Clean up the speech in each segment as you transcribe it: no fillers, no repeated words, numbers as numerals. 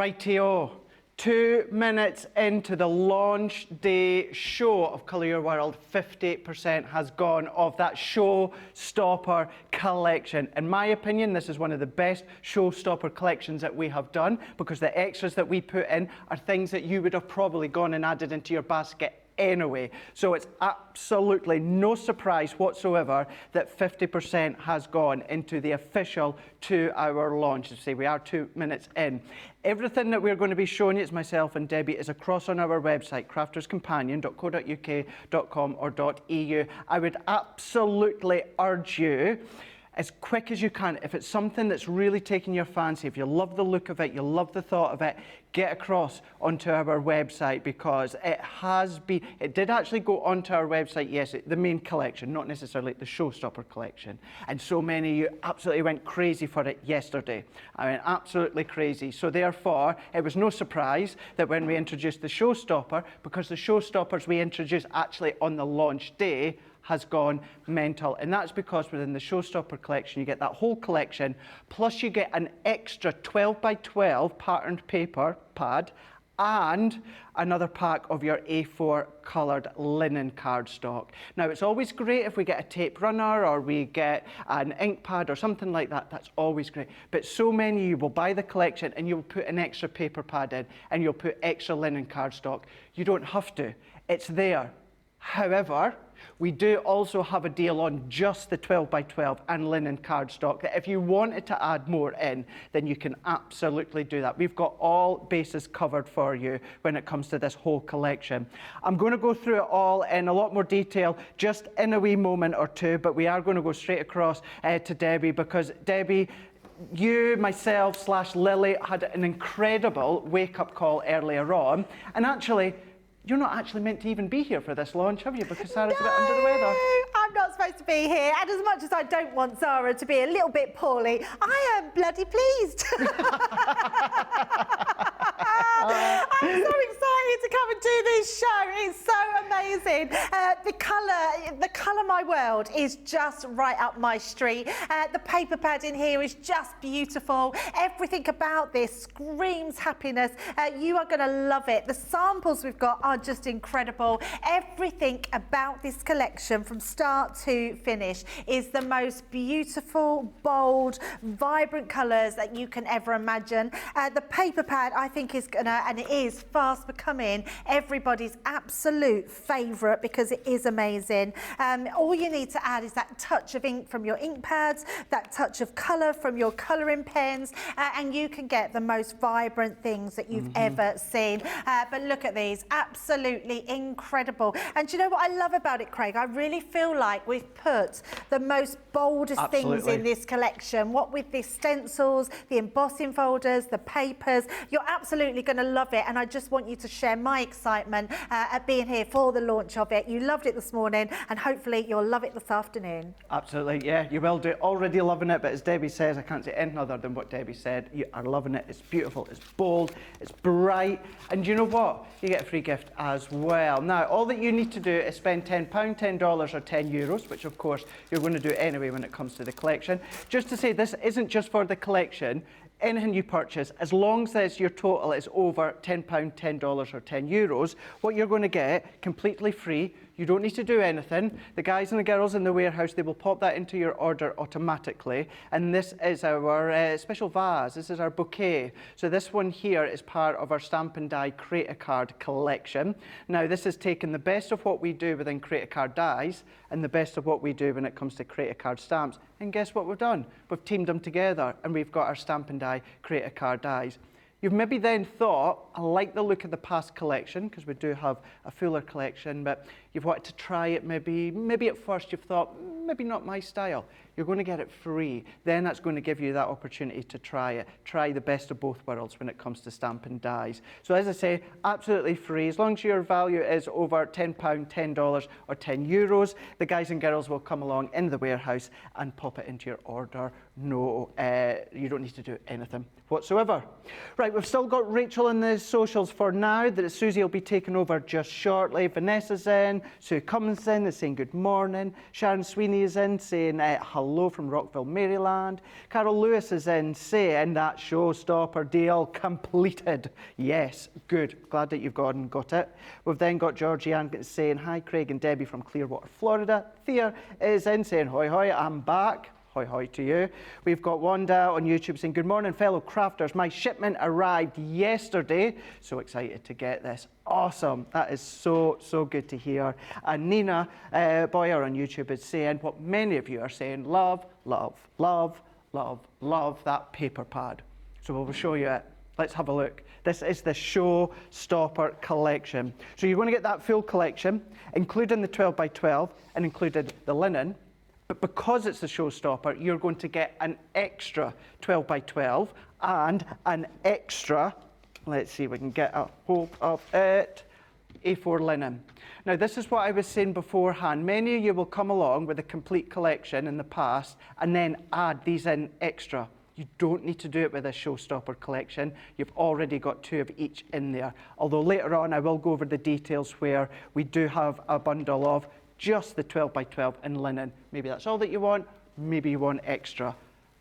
Rightio. 2 minutes into the launch day show of Colour Your World, 50% has gone of that showstopper collection. In my opinion, this is one of the best showstopper collections that we have done, because the extras that we put in are things that you would have probably gone and added into your basket anyway. So it's absolutely no surprise whatsoever that 50% has gone into the official 2-hour launch. As I say, we are 2 minutes in. Everything that we're going to be showing you, it's myself and Debbie, is across on our website, crafterscompanion.co.uk.com or .eu. I would absolutely urge you, as quick as you can, if it's something that's really taking your fancy, if you love the look of it, you love the thought of it, get across onto our website, because it did actually go onto our website, yes, the main collection, not necessarily the showstopper collection. And so many of you absolutely went crazy for it yesterday. I mean, absolutely crazy. So therefore, it was no surprise that when we introduced the showstopper, because the showstoppers we introduced actually on the launch day has gone mental. And that's because within the showstopper collection, you get that whole collection, plus you get an extra 12 by 12 patterned paper pad and another pack of your A4 coloured linen cardstock. Now, it's always great if we get a tape runner or we get an ink pad or something like that. That's always great. But so many of you will buy the collection and you'll put an extra paper pad in and you'll put extra linen cardstock. You don't have to. It's there. However, we do also have a deal on just the 12 by 12 and linen cardstock, that if you wanted to add more in, then you can absolutely do that. We've got all bases covered for you when it comes to this whole collection. I'm going to go through it all in a lot more detail just in a wee moment or two, but we are going to go straight across to Debbie, because Debbie, you, myself / Lily had an incredible wake-up call earlier on, and actually, you're not actually meant to even be here for this launch, have you? Because Sarah's a bit under the weather. I'm not supposed to be here. And as much as I don't want Sarah to be a little bit poorly, I am bloody pleased. I'm so excited to come and do this show. It's so amazing. The colour My World is just right up my street. The paper pad in here is just beautiful. Everything about this screams happiness. You are going to love it. The samples we've got are just incredible. Everything about this collection from start to finish is the most beautiful, bold, vibrant colours that you can ever imagine. The paper pad, I think, is gonna, and it is fast becoming, everybody's absolute favourite, because it is amazing. All you need to add is that touch of ink from your ink pads, that touch of colour from your colouring pens, and you can get the most vibrant things that you've ever seen. But look at these, absolutely incredible. And do you know what I love about it, Craig? I really feel like we've put the most boldest things in this collection. What with the stencils, the embossing folders, the papers, you're absolutely going to love it. And I just want you to share my excitement at being here for the launch of it. You loved it this morning, and hopefully you'll love it this afternoon. Absolutely, yeah, you will do. Already loving it, but as Debbie says, I can't say anything other than what Debbie said. You are loving it. It's beautiful, it's bold, it's bright, and you know what? You get a free gift as well. Now, all that you need to do is spend £10, $10 or €10, which of course you're going to do anyway when it comes to the collection. Just to say, this isn't just for the collection. Anything you purchase, as long as your total is over £10, $10 or €10, what you're going to get completely free. You don't need to do anything. The guys and the girls in the warehouse, they will pop that into your order automatically. And this is our special vase. This is our bouquet. So this one here is part of our Stamp and Die Create a Card collection. Now, this has taken the best of what we do within Create a Card dies and the best of what we do when it comes to Create a Card stamps. And guess what we've done? We've teamed them together, and we've got our Stamp and Die Create a Card dies. You've maybe then thought, I like the look of the past collection, because we do have a fuller collection, but you've wanted to try it maybe at first you've thought, maybe not my style. You're going to get it free. Then that's going to give you that opportunity to try it. Try the best of both worlds when it comes to Stamp and Dies. So as I say, absolutely free. As long as your value is over £10, $10 or €10, the guys and girls will come along in the warehouse and pop it into your order. No, you don't need to do anything whatsoever. Right, we've still got Rachel in the socials for now. That Susie will be taking over just shortly. Vanessa's in, Sue Cummins in, is saying good morning. Sharon Sweeney is in, saying hello. hello from Rockville, Maryland. Carol Lewis is in saying that showstopper deal completed. Yes, good. Glad that you've gone and got it. We've then got Georgianne saying, hi, Craig and Debbie from Clearwater, Florida. Thea is in saying, hoi hoi, I'm back. Hoi hoi to you. We've got Wanda on YouTube saying, good morning, fellow crafters. My shipment arrived yesterday. So excited to get this. Awesome. That is so good to hear. And Nina Boyer on YouTube is saying what many of you are saying, love, love, love, love, love that paper pad. So we'll show you it. Let's have a look. This is the Showstopper collection. So you're going to get that full collection, including the 12 by 12 and included the linen. But because it's a showstopper, you're going to get an extra 12 by 12 and an extra, let's see if we can get a hold of it, A4 linen. Now, this is what I was saying beforehand. Many of you will come along with a complete collection in the past and then add these in extra. You don't need to do it with a showstopper collection. You've already got 2 of each in there. Although later on, I will go over the details where we do have a bundle of just the 12 by 12 in linen. Maybe that's all that you want, maybe you want extra.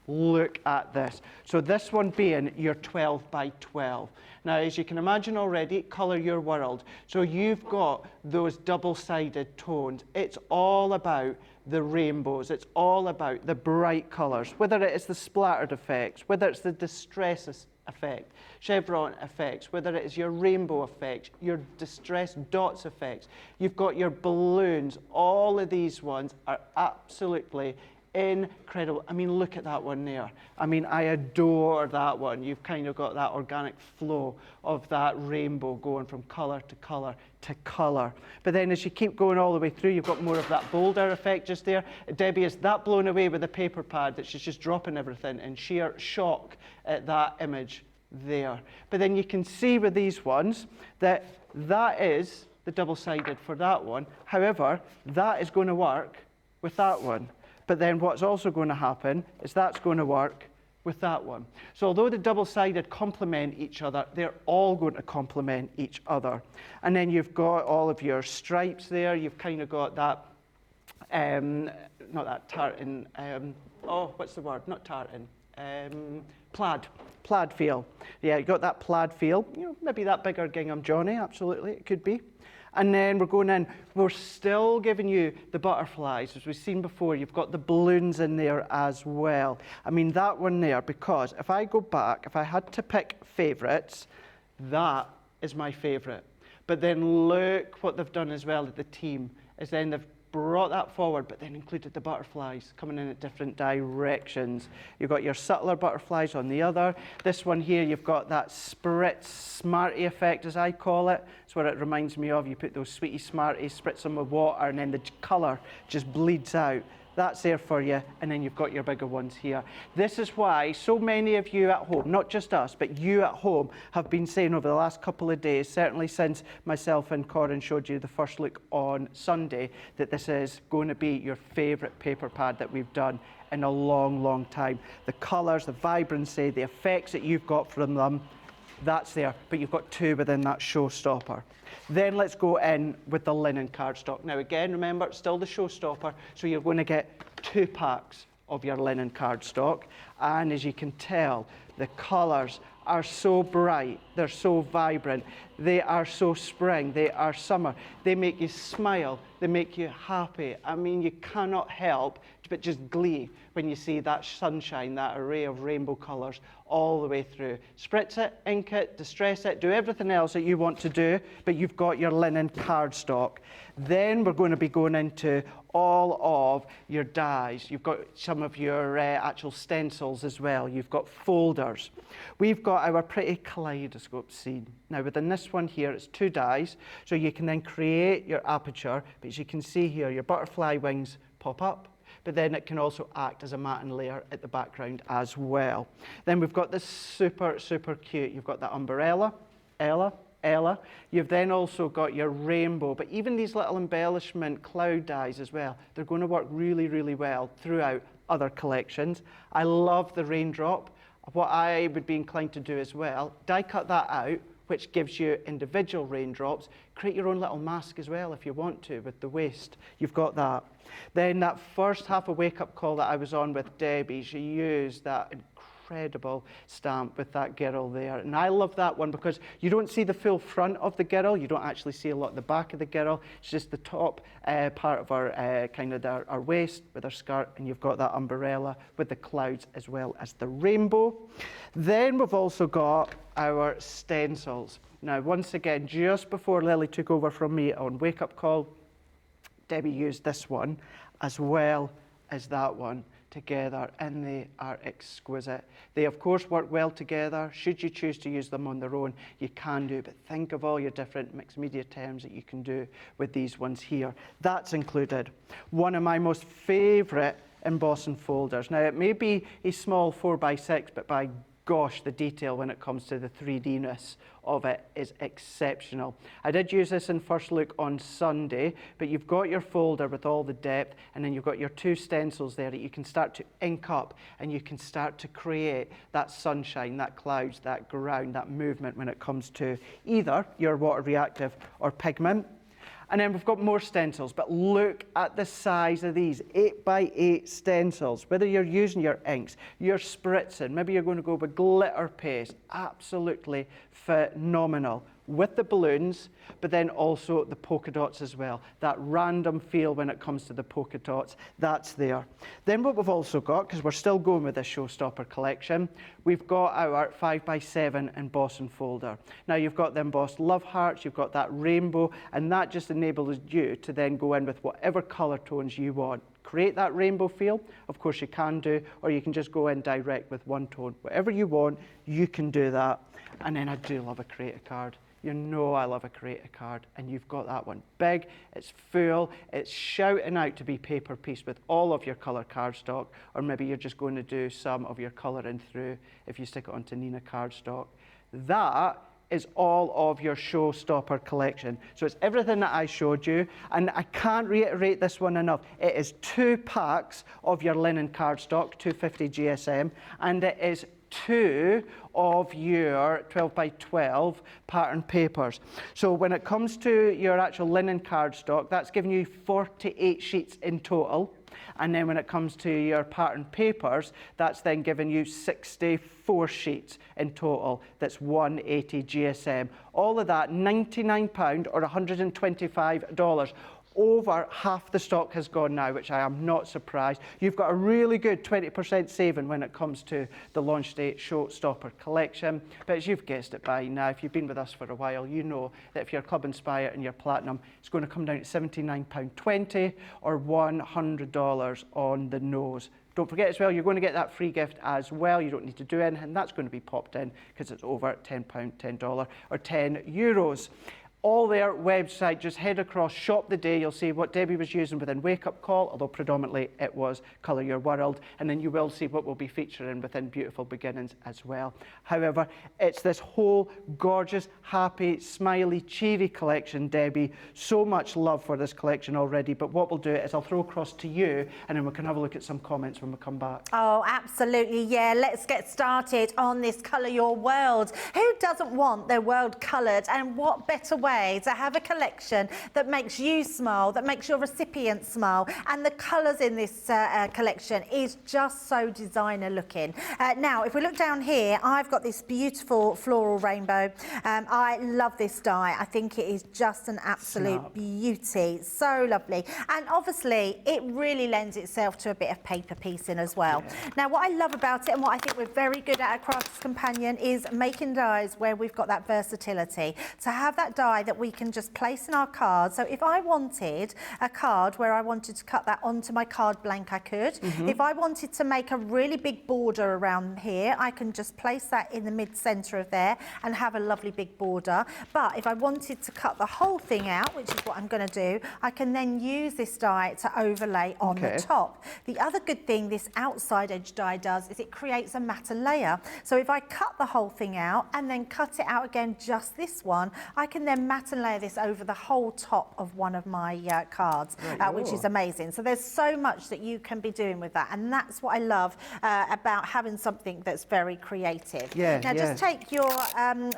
Look at this. So this one being your 12 by 12. Now, as you can imagine already, colour your world. So you've got those double-sided tones. It's all about the rainbows. It's all about the bright colours, whether it is the splattered effects, whether it's the distress effect, chevron effects, whether it is your rainbow effect, your distressed dots effects. You've got your balloons. All of these ones are absolutely incredible. I mean, look at that one there. I mean, I adore that one. You've kind of got that organic flow of that rainbow going from colour to colour to colour. But then as you keep going all the way through, you've got more of that bolder effect just there. Debbie is that blown away with the paper pad that she's just dropping everything in sheer shock at that image there. But then you can see with these ones that that is the double-sided for that one. However, that is going to work with that one. But then what's also going to happen is that's going to work with that one. So although the double-sided complement each other, they're all going to complement each other. And then you've got all of your stripes there. You've kind of got that, not that tartan, what's the word? Not tartan. Plaid feel. Yeah, you got that plaid feel. You know, maybe that bigger gingham Johnny, absolutely, it could be. And then we're going in, we're still giving you the butterflies. As we've seen before, you've got the balloons in there as well. I mean, that one there, because if I go back, if I had to pick favourites, that is my favourite. But then look what they've done as well at the team, is then they've brought that forward, but then included the butterflies coming in at different directions. You've got your subtler butterflies on the other. This one here, you've got that spritz smarty effect, as I call it. It's what it reminds me of. You put those sweetie smarties, spritz them with water, and then the colour just bleeds out. That's there for you, and then you've got your bigger ones here. This is why so many of you at home, not just us, but you at home, have been saying over the last couple of days, certainly since myself and Corin showed you the first look on Sunday, that this is going to be your favourite paper pad that we've done in a long time. The colours, the vibrancy, the effects that you've got from them, that's there, but you've got 2 within that showstopper. Then let's go in with the linen cardstock. Now again, remember, still the showstopper, so you're going to get 2 packs of your linen cardstock. And as you can tell, the colours are so bright, they're so vibrant, they are so spring, they are summer. They make you smile, they make you happy. I mean, you cannot help but just glee when you see that sunshine, that array of rainbow colours all the way through. Spritz it, ink it, distress it, do everything else that you want to do, but you've got your linen cardstock. Then we're going to be going into all of your dies. You've got some of your actual stencils as well. You've got folders. We've got our pretty kaleidoscope scene. Now within this one here, it's 2 dies, so you can then create your aperture, but as you can see here, your butterfly wings pop up, but then it can also act as a matte layer at the background as well. Then we've got this super cute. You've got that umbrella, Ella. You've then also got your rainbow, but even these little embellishment cloud dies as well, they're going to work really well throughout other collections. I love the raindrop. What I would be inclined to do as well, die cut that out, which gives you individual raindrops. Create your own little mask as well if you want to with the waste. You've got that. Then that first half of Wake Up Call that I was on with Debbie, she used that incredible stamp with that girl there. And I love that one because you don't see the full front of the girl. You don't actually see a lot of the back of the girl. It's just the top part of our our waist with her skirt, and you've got that umbrella with the clouds as well as the rainbow. Then we've also got our stencils. Now, once again, just before Lily took over from me on Wake Up Call, Debbie used this one as well as that one together, and they are exquisite. They of course work well together. Should you choose to use them on their own, you can do, but think of all your different mixed media terms that you can do with these ones here. That's included. One of my most favorite embossing folders. Now, it may be a small 4x6, but by gosh, the detail when it comes to the 3D-ness of it is exceptional. I did use this in First Look on Sunday, but you've got your folder with all the depth, and then you've got your two stencils there that you can start to ink up, and you can start to create that sunshine, that clouds, that ground, that movement when it comes to either your water reactive or pigment. And then we've got more stencils, but look at the size of these 8x8 stencils. Whether you're using your inks, you're spritzing, maybe you're going to go with glitter paste, absolutely phenomenal. With the balloons, but then also the polka dots as well. That random feel when it comes to the polka dots, that's there. Then what we've also got, because we're still going with this showstopper collection, we've got our 5x7 embossing folder. Now you've got the embossed love hearts, you've got that rainbow, and that just enables you to then go in with whatever color tones you want. Create that rainbow feel, of course you can do, or you can just go in direct with one tone. Whatever you want, you can do that. And then I do love a create a card. You know I love a create a card, and you've got that one. Big, it's full, it's shouting out to be paper piece with all of your colour cardstock, or maybe you're just going to do some of your colouring through if you stick it onto Nina cardstock. That is all of your showstopper collection. So it's everything that I showed you, and I can't reiterate this one enough. It is 2 packs of your linen cardstock, 250 GSM, and it is 2 of your 12x12 pattern papers. So when it comes to your actual linen cardstock, that's giving you 48 sheets in total. And then when it comes to your pattern papers, that's then giving you 64 sheets in total. That's 180 GSM. All of that, £99 or $125. Over half the stock has gone now, which I am not surprised. You've got a really good 20% saving when it comes to the launch date showstopper collection. But as you've guessed it by now, if you've been with us for a while, you know that if you're Club Inspire and you're Platinum, it's going to come down to £79.20 or $100 on the nose. Don't forget as well, you're going to get that free gift as well. You don't need to do anything. That's going to be popped in because it's over £10, $10 or €10. All their website, just head across, shop the day, you'll see what Debbie was using within Wake Up Call, although predominantly it was Colour Your World, and then you will see what we'll be featuring within Beautiful Beginnings as well. However, it's this whole gorgeous, happy, smiley, cheery collection, Debbie. So much love for this collection already, but what we'll do is I'll throw across to you, and then we can have a look at some comments when we come back. Oh, absolutely, yeah. Let's get started on this Colour Your World. Who doesn't want their world coloured, and what better way to have a collection that makes you smile, that makes your recipient smile, and the colours in this collection is just so designer looking. Now, if we look down here, I've got this beautiful floral rainbow. I love this die. I think it is just an absolute beauty. So lovely. And obviously, it really lends itself to a bit of paper piecing as well. Yeah. Now, what I love about it, and what I think we're very good at Crafts Companion, is making dies where we've got that versatility. To have that die that we can just place in our card. So if I wanted a card where I wanted to cut that onto my card blank, I could. If I wanted to make a really big border around here, I can just place that in the mid-centre of there and have a lovely big border. But if I wanted to cut the whole thing out, which is what I'm going to do, I can then use this die to overlay on the top. The other good thing this outside edge die does is it creates a matte layer. So if I cut the whole thing out and then cut it out again, just this one, I can then then mat and layer this over the whole top of one of my cards, which is amazing. So there's so much that you can be doing with that, and that's what I love about having something that's very creative. Now just take your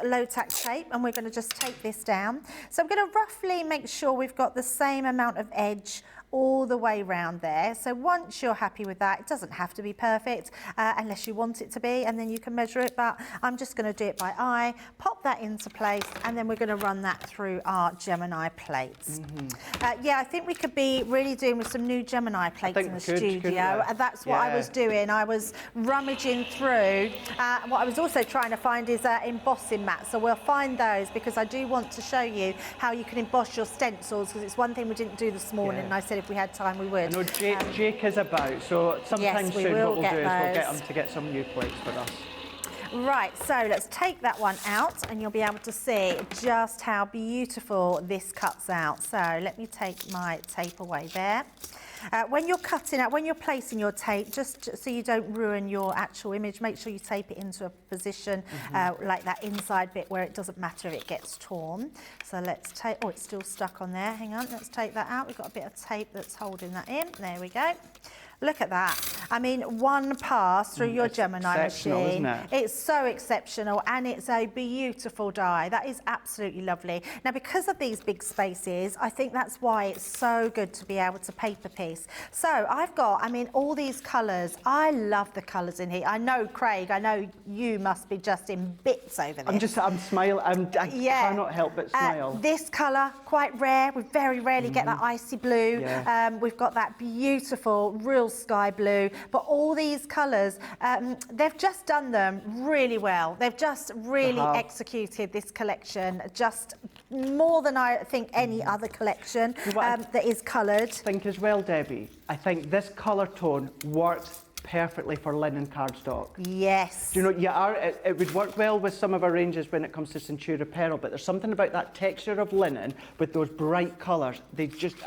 low tack tape, and we're going to just take this down. So I'm going to roughly make sure we've got the same amount of edge all the way round there. So once you're happy with that, it doesn't have to be perfect unless you want it to be, and then you can measure it, but I'm just going to do it by eye, pop that into place, and then we're going to run that through our Gemini plates. Yeah, I think we could be really doing with some new Gemini plates in the studio. That's what I was doing. I was rummaging through. What I was also trying to find is embossing mats, so we'll find those, because I do want to show you how you can emboss your stencils, because it's one thing we didn't do this morning, and I said if we had time we would. I know Jake is about, so sometime soon what we'll do is we'll get him to get some new plates for us. Right, so let's take that one out, and you'll be able to see just how beautiful this cuts out. So let me take my tape away there. When you're cutting out, when you're placing your tape, just so you don't ruin your actual image, make sure you tape it into a position like that inside bit where it doesn't matter if it gets torn. So let's take, oh, it's still stuck on there. Hang on, let's take that out. We've got a bit of tape that's holding that in. There we go. Look at that. I mean, one pass through your Gemini machine. Isn't it? It's so exceptional, and it's a beautiful die. That is absolutely lovely. Now, because of these big spaces, I think that's why it's so good to be able to paper piece. So I've got, I mean, all these colours. I love the colours in here. I know, Craig, I know you must be just in bits over this. I'm smiling. I cannot help but smile. This colour, quite rare. We very rarely get that icy blue. We've got that beautiful, real sky blue, but all these colours, they've just done them really well. They've just really executed this collection just more than I think any other collection that is coloured. I think as well, Debbie, I think this colour tone works perfectly for linen cardstock. Yes. Do you know, it would work well with some of our ranges when it comes to Centura Pearl, but there's something about that texture of linen with those bright colours. They just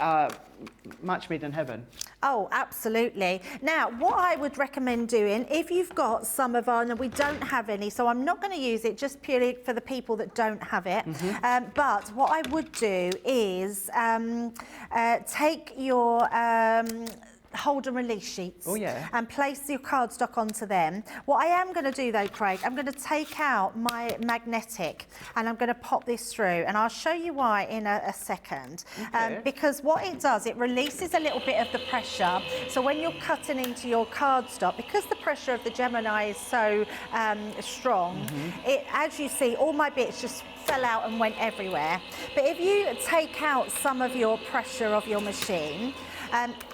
match made in heaven. Oh, absolutely. Now, what I would recommend doing, if you've got some of our, and we don't have any, so I'm not going to use it just purely for the people that don't have it, but what I would do is take your hold and release sheets and place your cardstock onto them. What I am going to do though, Craig, I'm going to take out my magnetic and I'm going to pop this through, and I'll show you why in a second. Because what it does, it releases a little bit of the pressure. So when you're cutting into your cardstock, because the pressure of the Gemini is so strong, it, as you see, all my bits just fell out and went everywhere. But if you take out some of your pressure of your machine,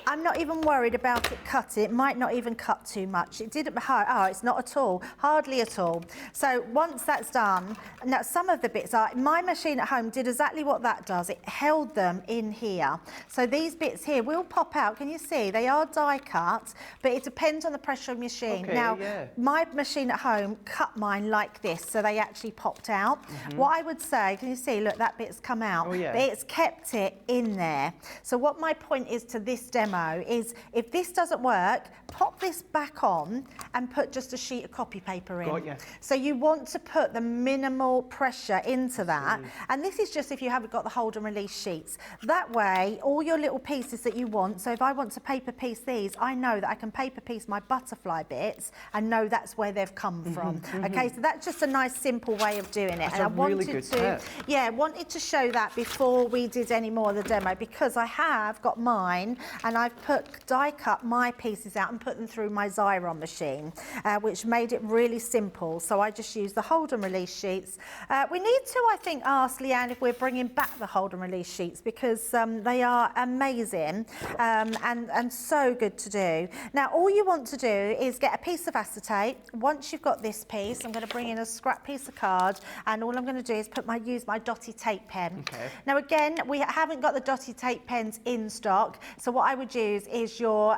I'm not even worried about it cutting. It might not even cut too much. It didn't, it's not at all, hardly at all. So once that's done, now some of the bits are, my machine at home did exactly what that does. It held them in here. So these bits here will pop out. Can you see? They are die cut, but it depends on the pressure of the machine. Now, my machine at home cut mine like this, so they actually popped out. What I would say, can you see, look, that bit's come out, but it's kept it in there. So what my point is to this demo is, if this doesn't work, pop this back on and put just a sheet of copy paper in. So you want to put the minimal pressure into that, and this is just if you haven't got the hold and release sheets. That way, all your little pieces that you want, so if I want to paper piece these, I know that I can paper piece my butterfly bits and know that's where they've come from. Okay, so that's just a nice simple way of doing it. That's and I wanted wanted to show that before we did any more of the demo, because I have got mine and I've die cut my pieces out and put them through my Xyron machine, which made it really simple. So I just use the hold and release sheets. We need to, I think, ask Leanne if we're bringing back the hold and release sheets, because they are amazing and so good to do. Now, all you want to do is get a piece of acetate. Once you've got this piece, I'm going to bring in a scrap piece of card, and all I'm going to do is use my dotty tape pen. Now, again, we haven't got the dotty tape pens in stock, so what I would use is your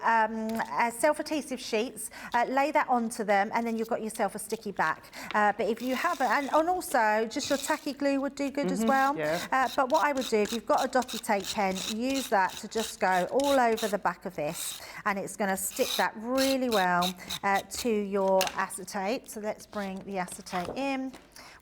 self-adhesive sheets, lay that onto them, and then you've got yourself a sticky back. But if you haven't, and also just your tacky glue would do good as well. But what I would do, if you've got a dotty tape pen, use that to just go all over the back of this, and it's going to stick that really well to your acetate. So let's bring the acetate in.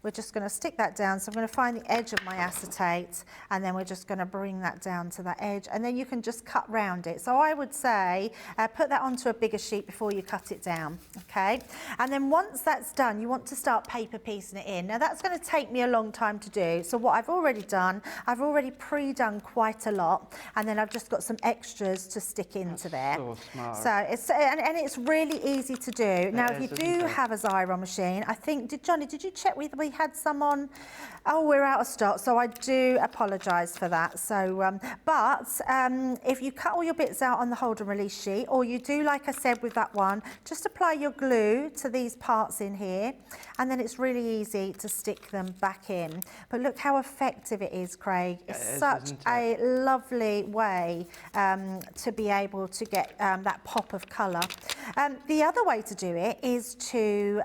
we're just going to stick that down. So I'm going to find the edge of my acetate, and then we're just going to bring that down to that edge, and then you can just cut round it. So I would say put that onto a bigger sheet before you cut it down, okay? And then once that's done, you want to start paper piecing it in. Now that's going to take me a long time to do. So what I've already done, I've already pre-done quite a lot, and then I've just got some extras to stick into there. So smart. So it's and it's really easy to do. Now, if you do have a Xyron machine, I think, Johnny, did you check whether we had some on? Oh, we're out of stock, so I do apologise for that. So, if you cut all your bits out on the hold and release sheet, or you do, like I said with that one, just apply your glue to these parts in here, and then it's really easy to stick them back in. But look how effective it is, Craig. It's such a lovely way to be able to get that pop of colour. The other way to do it is to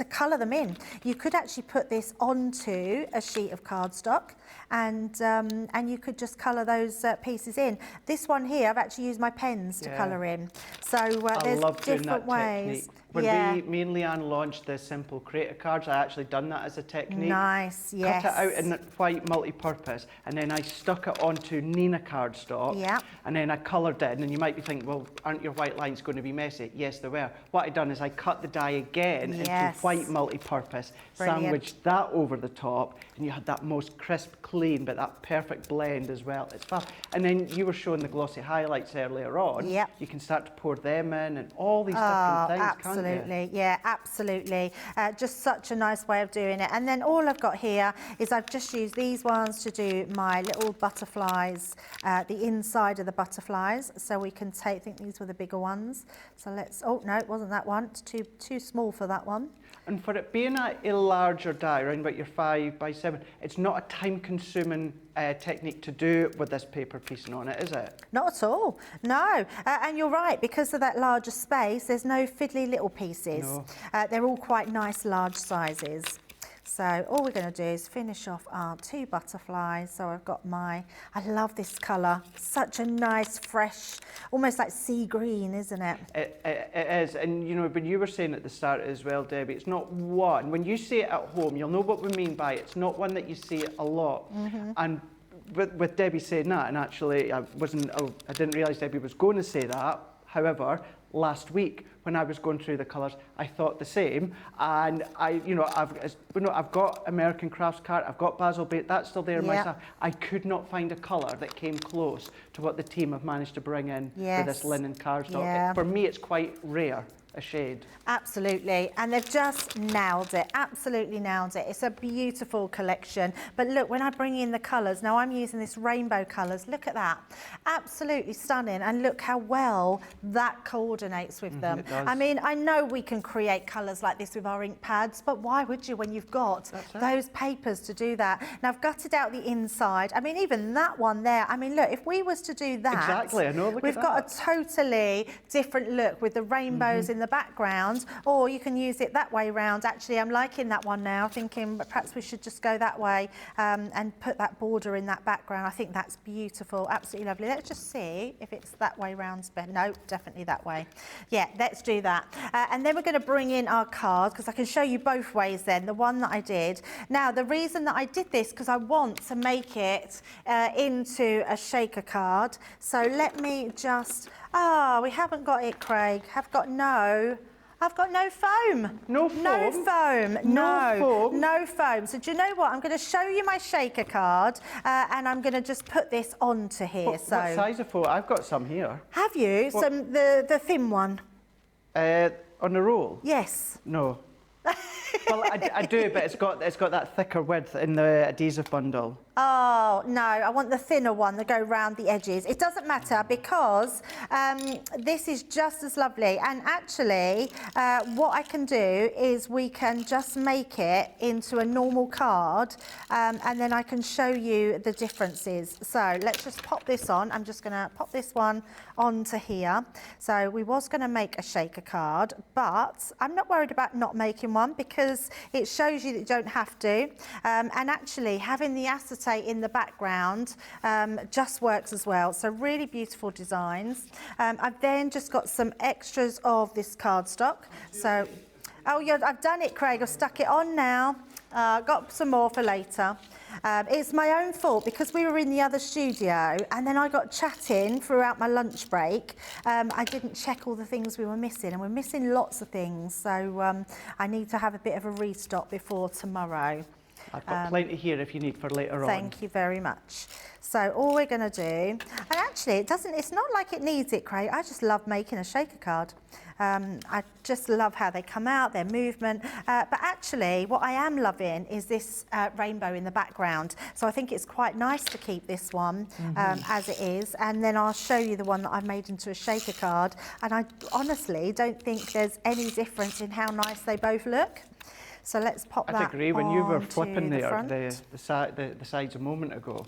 colour them in. You could actually put this onto a sheet of cardstock, and you could just colour those pieces in. This one here, I've actually used my pens to colour in. So there's different ways. Technique. When me and Leanne launched the Simple Creator cards, I actually done that as a technique. Nice, yes. Cut it out in white multi-purpose, and then I stuck it onto Nina cardstock, and then I coloured it, and then you might be thinking, well, aren't your white lines going to be messy? Yes, they were. What I done is I cut the die again into white multi-purpose, sandwiched that over the top, and you had that most crisp, clean, but that perfect blend as well. It's fab. And then you were showing the glossy highlights earlier on. You can start to pour them in, and all these different things, can't you? Absolutely, yeah, absolutely. Just such a nice way of doing it. And then all I've got here is I've just used these ones to do my little butterflies, the inside of the butterflies. So we can take, I think these were the bigger ones. So let's, oh no, it wasn't that one. It's too small for that one. And for it being a larger die, around about your 5 by 7, it's not a time-consuming technique to do with this paper piecing on it, is it? Not at all, no. And you're right, because of that larger space, there's no fiddly little pieces. No. They're all quite nice, large sizes. So all we're going to do is finish off our 2 butterflies. So I've got I love this colour. Such a nice, fresh, almost like sea green, isn't it? It is. And, you know, when you were saying at the start as well, Debbie, it's not one. When you say it at home, you'll know what we mean by it. It's not one that you see a lot. And with Debbie saying that, and actually I didn't realise Debbie was going to say that. However, last week, when I was going through the colours, I thought the same, and I've got American Crafts card, I've got Basil Bait, that's still there in my stuff. I could not find a colour that came close to what the team have managed to bring in for this linen cardstock. For me, it's quite rare. A shade. Absolutely, and they've just nailed it, absolutely nailed it. It's a beautiful collection. But look, when I bring in the colours, now I'm using this rainbow colours, look at that. Absolutely stunning, and look how well that coordinates with them. I mean, I know we can create colours like this with our ink pads, but why would you when you've got those papers to do that? Now I've gutted out the inside. I mean, even that one there, I mean, look, if we was to do that, exactly, I know, look we've got a totally different look with the rainbows in the background, or you can use it that way round. Actually, I'm liking that one now, thinking perhaps we should just go that way and put that border in that background. I think that's beautiful, absolutely lovely. Let's just see if it's that way round. No, definitely that way. Yeah, let's do that. And then we're going to bring in our card, because I can show you both ways then, the one that I did. Now, the reason that I did this, because I want to make it into a shaker card. So let me just... we haven't got it, Craig. I've got no foam. No foam? No foam. No foam? No foam. So do you know what? I'm going to show you my shaker card, and I'm going to just put this onto here. What size of foam? I've got some here. Have you? Some the thin one? On the roll? Yes. No. Well, I do, but it's got that thicker width in the adhesive bundle. Oh, no, I want the thinner one that go round the edges. It doesn't matter, because this is just as lovely. And actually, what I can do is we can just make it into a normal card, and then I can show you the differences. So let's just pop this on. I'm just going to pop this one onto here. So we was going to make a shaker card, but I'm not worried about not making one, because it shows you that you don't have to. And actually, having the acetate in the background just works as well. So really beautiful designs. I've then just got some extras of this cardstock. So Oh, yeah, I've done it, Craig. I've stuck it on now. Got some more for later. It's my own fault because we were in the other studio and then I got chatting throughout my lunch break. I didn't check all the things we were missing, and we're missing lots of things. So I need to have a bit of a restock before tomorrow. I've got plenty here if you need for later on. Thank you very much. So all we're going to do, and actually it's not like it needs it, Craig. I just love making a shaker card. I just love how they come out, their movement. But actually what I am loving is this rainbow in the background. So I think it's quite nice to keep this one as it is. And then I'll show you the one that I've made into a shaker card. And I honestly don't think there's any difference in how nice they both look. So let's pop that on. I'd agree. When you were flipping the there, the sides a moment ago,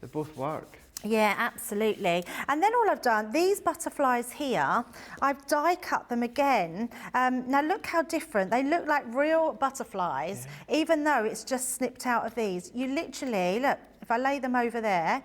they both work. Yeah, absolutely. And then all I've done, these butterflies here, I've die cut them again. Now look how different. They look like real butterflies, even though it's just snipped out of these. You literally, look, if I lay them over there,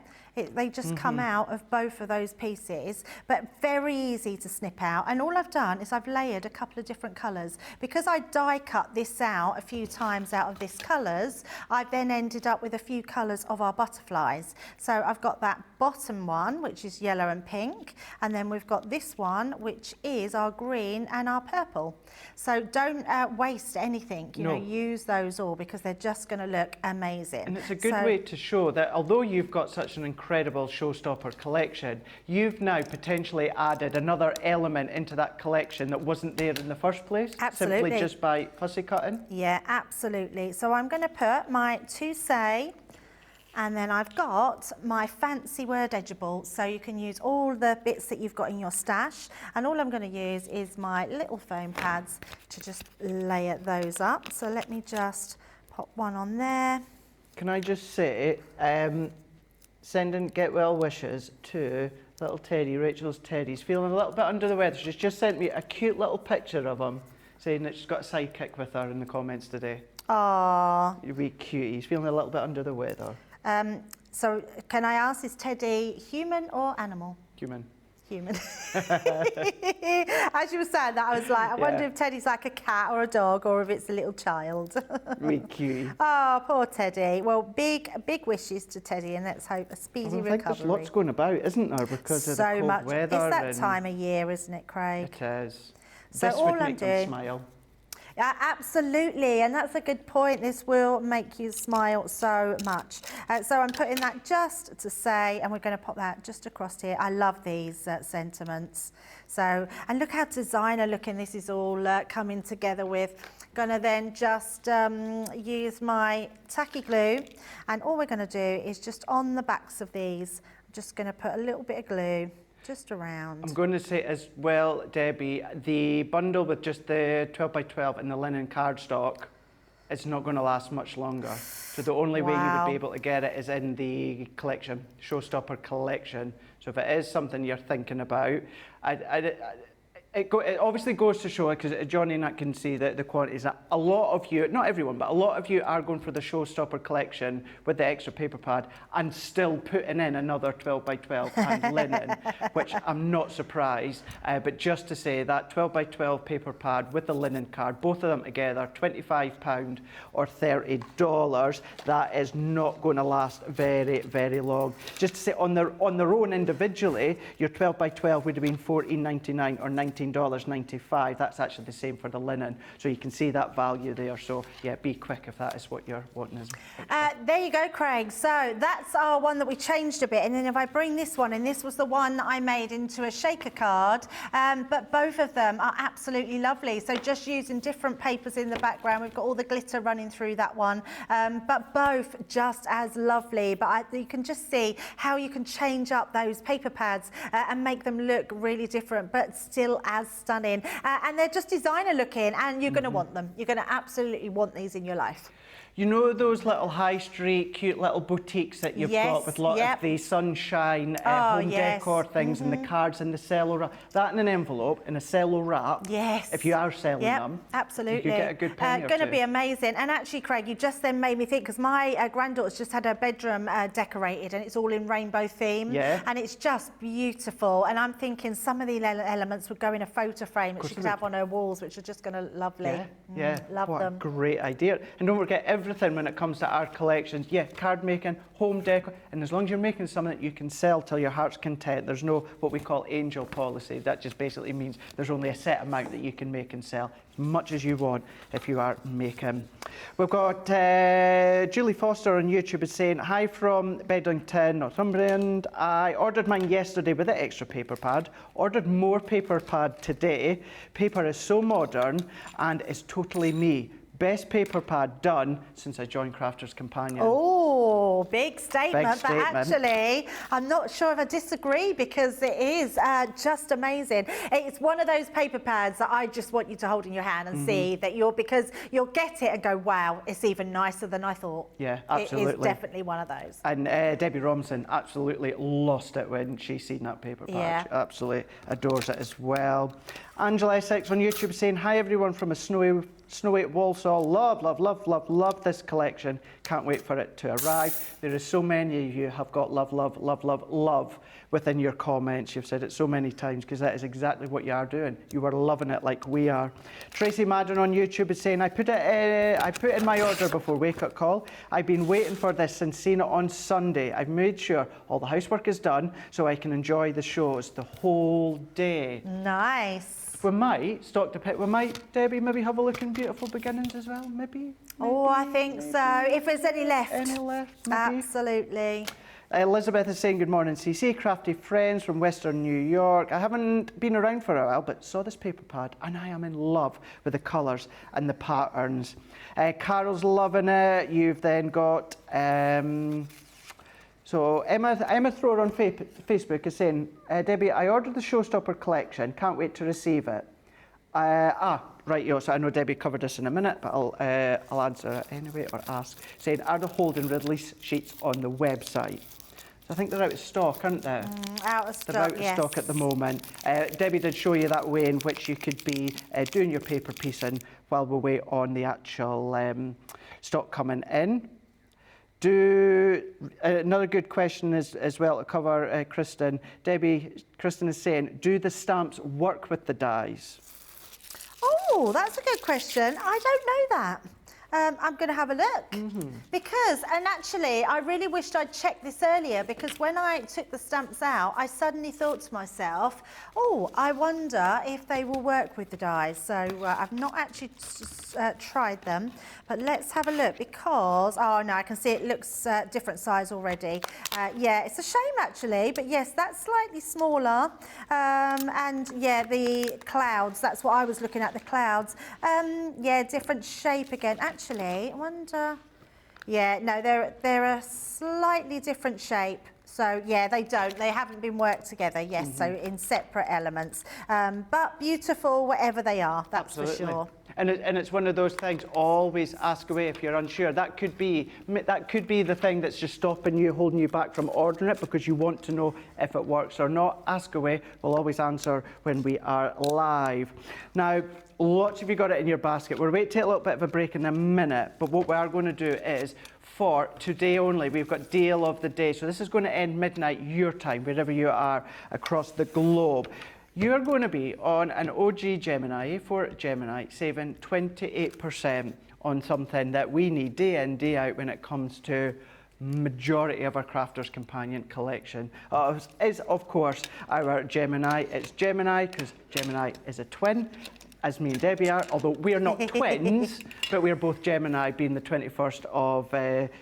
they just come out of both of those pieces, but very easy to snip out. And all I've done is I've layered a couple of different colours. Because I die cut this out a few times out of this colours, I've then ended up with a few colours of our butterflies. So I've got that bottom one, which is yellow and pink, and then we've got this one, which is our green and our purple. So don't waste anything, you know, use those all because they're just going to look amazing. And it's a good way to show that although you've got such an incredible showstopper collection, you've now potentially added another element into that collection that wasn't there in the first place. Absolutely. Simply just by fussy cutting. Yeah, absolutely. So I'm going to put my to say, and then I've got my fancy word edgeable, so you can use all the bits that you've got in your stash, and all I'm going to use is my little foam pads to just layer those up. So let me just pop one on there. Can I just say, sending get well wishes to little Teddy, Rachel's Teddy. He's feeling a little bit under the weather. She's just sent me a cute little picture of him, saying that she's got a sidekick with her in the comments today. Aww. You're wee cutie. He's feeling a little bit under the weather. So can I ask, is Teddy human or animal? Human. Human. As you were saying that, I was like, I wonder if Teddy's like a cat or a dog or if it's a little child. Wee cutie. Oh, poor Teddy. Well, big wishes to Teddy, and let's hope a speedy recovery. I think there's lots going about, isn't there, because of the cold weather. It's that time of year, isn't it, Craig? It is. So this all would I'm make them doing, smile. Yeah, absolutely, and that's a good point. This will make you smile so much. So I'm putting that just to say, and we're going to pop that just across here. I love these sentiments. So, and look how designer looking this is all coming together with. Gonna then just use my tacky glue, and all we're going to do is just on the backs of these, I'm just going to put a little bit of glue just around. I'm going to say as well, Debbie, the bundle with just the 12 by 12 and the linen cardstock, it's not going to last much longer. So the only way you would be able to get it is in the collection, Showstopper collection. So if it is something you're thinking about, it obviously goes to show, because Johnny and I can see that the quantities, a lot of you, not everyone, but a lot of you are going for the Showstopper collection with the extra paper pad and still putting in another 12 by 12 and linen, which I'm not surprised. But just to say that 12 by 12 paper pad with the linen card, both of them together, £25 or $30, that is not going to last very, very long. Just to say, on their own individually, your 12 by 12 would have been $14.99 or $19.95. That's actually the same for the linen. So you can see that value there. So yeah, be quick if that is what you're wanting. There you go, Craig. So that's our one that we changed a bit. And then if I bring this one in, this was the one that I made into a shaker card. But both of them are absolutely lovely. So just using different papers in the background. We've got all the glitter running through that one. But both just as lovely. But you can just see how you can change up those paper pads and make them look really different, but still as stunning. And they're just designer looking, and you're going to want them. You're going to absolutely want these in your life. You know those little high street, cute little boutiques that you've got with a lot of the sunshine, home decor things and the cards and the cello wrap? That in an envelope, in a cello wrap. Yes. If you are selling them, absolutely. you could get a good penny or Going to two. be amazing. And actually, Craig, you just then made me think, because my granddaughter's just had her bedroom decorated and it's all in rainbow theme. Yeah. And it's just beautiful. And I'm thinking some of the elements would go in a photo frame that she could have on her walls, which are just going to lovely. Yeah, love what them. a great idea. And don't forget everything when it comes to our collections. Yeah, card making, home decor, and as long as you're making something that you can sell till your heart's content, there's no what we call angel policy. That just basically means there's only a set amount that you can make and sell, as much as you want if you are making. We've got Julie Foster on YouTube is saying, hi from Bedlington, Northumberland. I ordered mine yesterday with the extra paper pad, ordered more paper pad today. Paper is so modern and is totally me. Best paper pad done since I joined Crafters Companion. Oh, big statement. Big statement. But actually, I'm not sure if I disagree, because it is just amazing. It's one of those paper pads that I just want you to hold in your hand and see that because you'll get it and go, wow, it's even nicer than I thought. Yeah, absolutely. It is definitely one of those. And Debbie Robinson absolutely lost it when she seen that paper pad. Yeah. She absolutely adores it as well. Angela Essex on YouTube saying, hi everyone from a snowy Walsall. Love this collection. Can't wait for it to arrive. There is so many of you have got love within your comments. You've said it so many times, because that is exactly what you are doing. You are loving it like we are. Tracy Madden on YouTube is saying, I put in my order before wake up call. I've been waiting for this since seeing it on Sunday. I've made sure all the housework is done so I can enjoy the shows the whole day. Nice. We might, stock to pit, we might, Debbie, maybe have a look in Beautiful Beginnings as well, maybe? Oh, I think so. If there's any left. Any left, maybe? Absolutely. Elizabeth is saying, good morning, CC, crafty friends from Western New York. I haven't been around for a while, but saw this paper pad, and I am in love with the colours and the patterns. Carol's loving it. You've then got... So Emma Thrower on Facebook is saying, Debbie, I ordered the Showstopper collection. Can't wait to receive it. Right, so I know Debbie covered this in a minute, but I'll answer it anyway, or ask. Saying, are the hold and release sheets on the website? So I think they're out of stock, aren't they? Out of stock, They're out of stock at the moment. Debbie did show you that way in which you could be doing your paper piecing while we wait on the actual stock coming in. Another good question as well to cover, Kristen. Kristen is saying, do the stamps work with the dies? Oh, that's a good question. I don't know that. I'm going to have a look. Because, and actually, I really wished I'd checked this earlier, because when I took the stamps out, I suddenly thought to myself, oh, I wonder if they will work with the dies. So I've not actually tried them, but let's have a look, because, oh no, I can see it looks different size already. Yeah, it's a shame actually, but yes, that's slightly smaller. And yeah, the clouds, that's what I was looking at, the clouds. Yeah, different shape again. Actually, I wonder, yeah, no, they're a slightly different shape. So yeah, they haven't been worked together, yes, so in separate elements. But beautiful, whatever they are, that's Absolutely. for sure. And it's one of those things, always ask away if you're unsure. That could be the thing that's just stopping you, holding you back from ordering it, because you want to know if it works or not. Ask away. We'll always answer when we are live. Now, lots of you got it in your basket. We're going to take a little bit of a break in a minute, but what we are going to do is, for today only, we've got deal of the day. So this is going to end midnight your time, wherever you are across the globe. You're going to be on an OG Gemini, A4 Gemini, saving 28% on something that we need day in, day out when it comes to majority of our Crafters Companion collection. Is, of course, our Gemini. It's Gemini because Gemini is a twin, as me and Debbie are, although we are not twins, but we are both Gemini, being the 21st of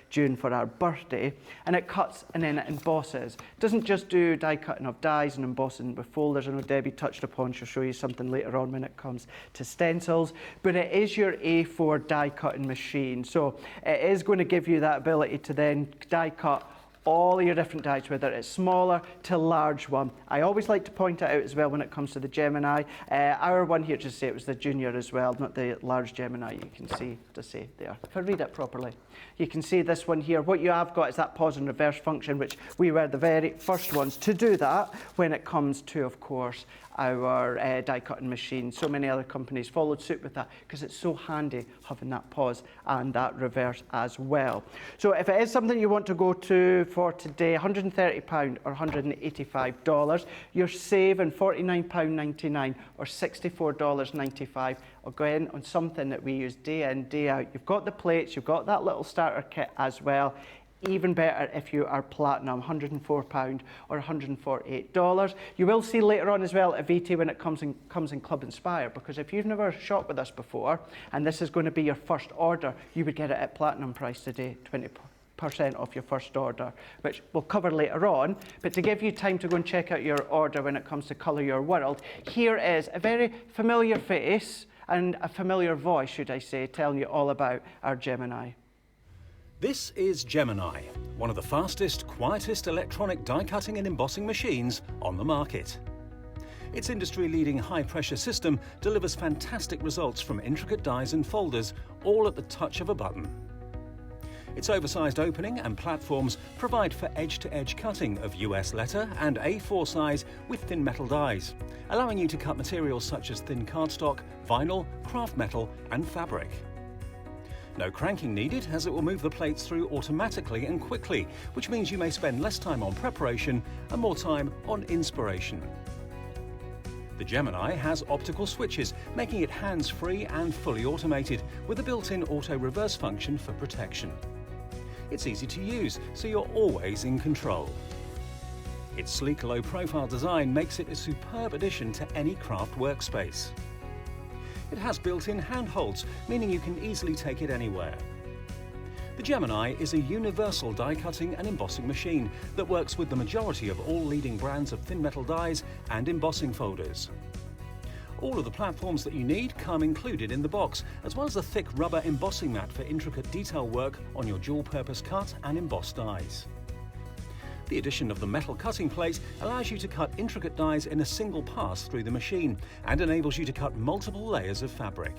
June for our birthday. And it cuts and then it embosses. It doesn't just do die cutting of dies and embossing with folders. I know Debbie touched upon, she'll show you something later on when it comes to stencils, but it is your A4 die cutting machine. So it is going to give you that ability to then die cut all your different dies, whether it's smaller to large one. I always like to point it out as well when it comes to the Gemini. Our one here, just say it was the junior as well, not the large Gemini. You can see, to say there, if I read it properly. You can see this one here. What you have got is that pause and reverse function, which we were the very first ones to do that when it comes to, of course, our die cutting machine. So many other companies followed suit with that because it's so handy having that pause and that reverse as well. So if it is something you want to go to for today, £130 or $185, you're saving £49.99 or $64.95 again on something that we use day in, day out. You've got the plates, you've got that little starter kit as well. Even better if you are platinum, £104 or $148. You will see later on as well at VT when it comes in Club Inspire, because if you've never shopped with us before and this is going to be your first order, you would get it at platinum price today, 20% off your first order, which we'll cover later on. But to give you time to go and check out your order when it comes to Colour Your World, here is a very familiar face and a familiar voice, should I say, telling you all about our Gemini. This is Gemini, one of the fastest, quietest electronic die-cutting and embossing machines on the market. Its industry-leading high-pressure system delivers fantastic results from intricate dies and folders, all at the touch of a button. Its oversized opening and platforms provide for edge-to-edge cutting of US letter and A4 size with thin metal dies, allowing you to cut materials such as thin cardstock, vinyl, craft metal and fabric. No cranking needed, as it will move the plates through automatically and quickly, which means you may spend less time on preparation and more time on inspiration. The Gemini has optical switches, making it hands-free and fully automated, with a built-in auto-reverse function for protection. It's easy to use, so you're always in control. Its sleek, low-profile design makes it a superb addition to any craft workspace. It has built-in handholds, meaning you can easily take it anywhere. The Gemini is a universal die-cutting and embossing machine that works with the majority of all leading brands of thin metal dies and embossing folders. All of the platforms that you need come included in the box, as well as a thick rubber embossing mat for intricate detail work on your dual-purpose cut and embossed dies. The addition of the metal cutting plate allows you to cut intricate dies in a single pass through the machine and enables you to cut multiple layers of fabric.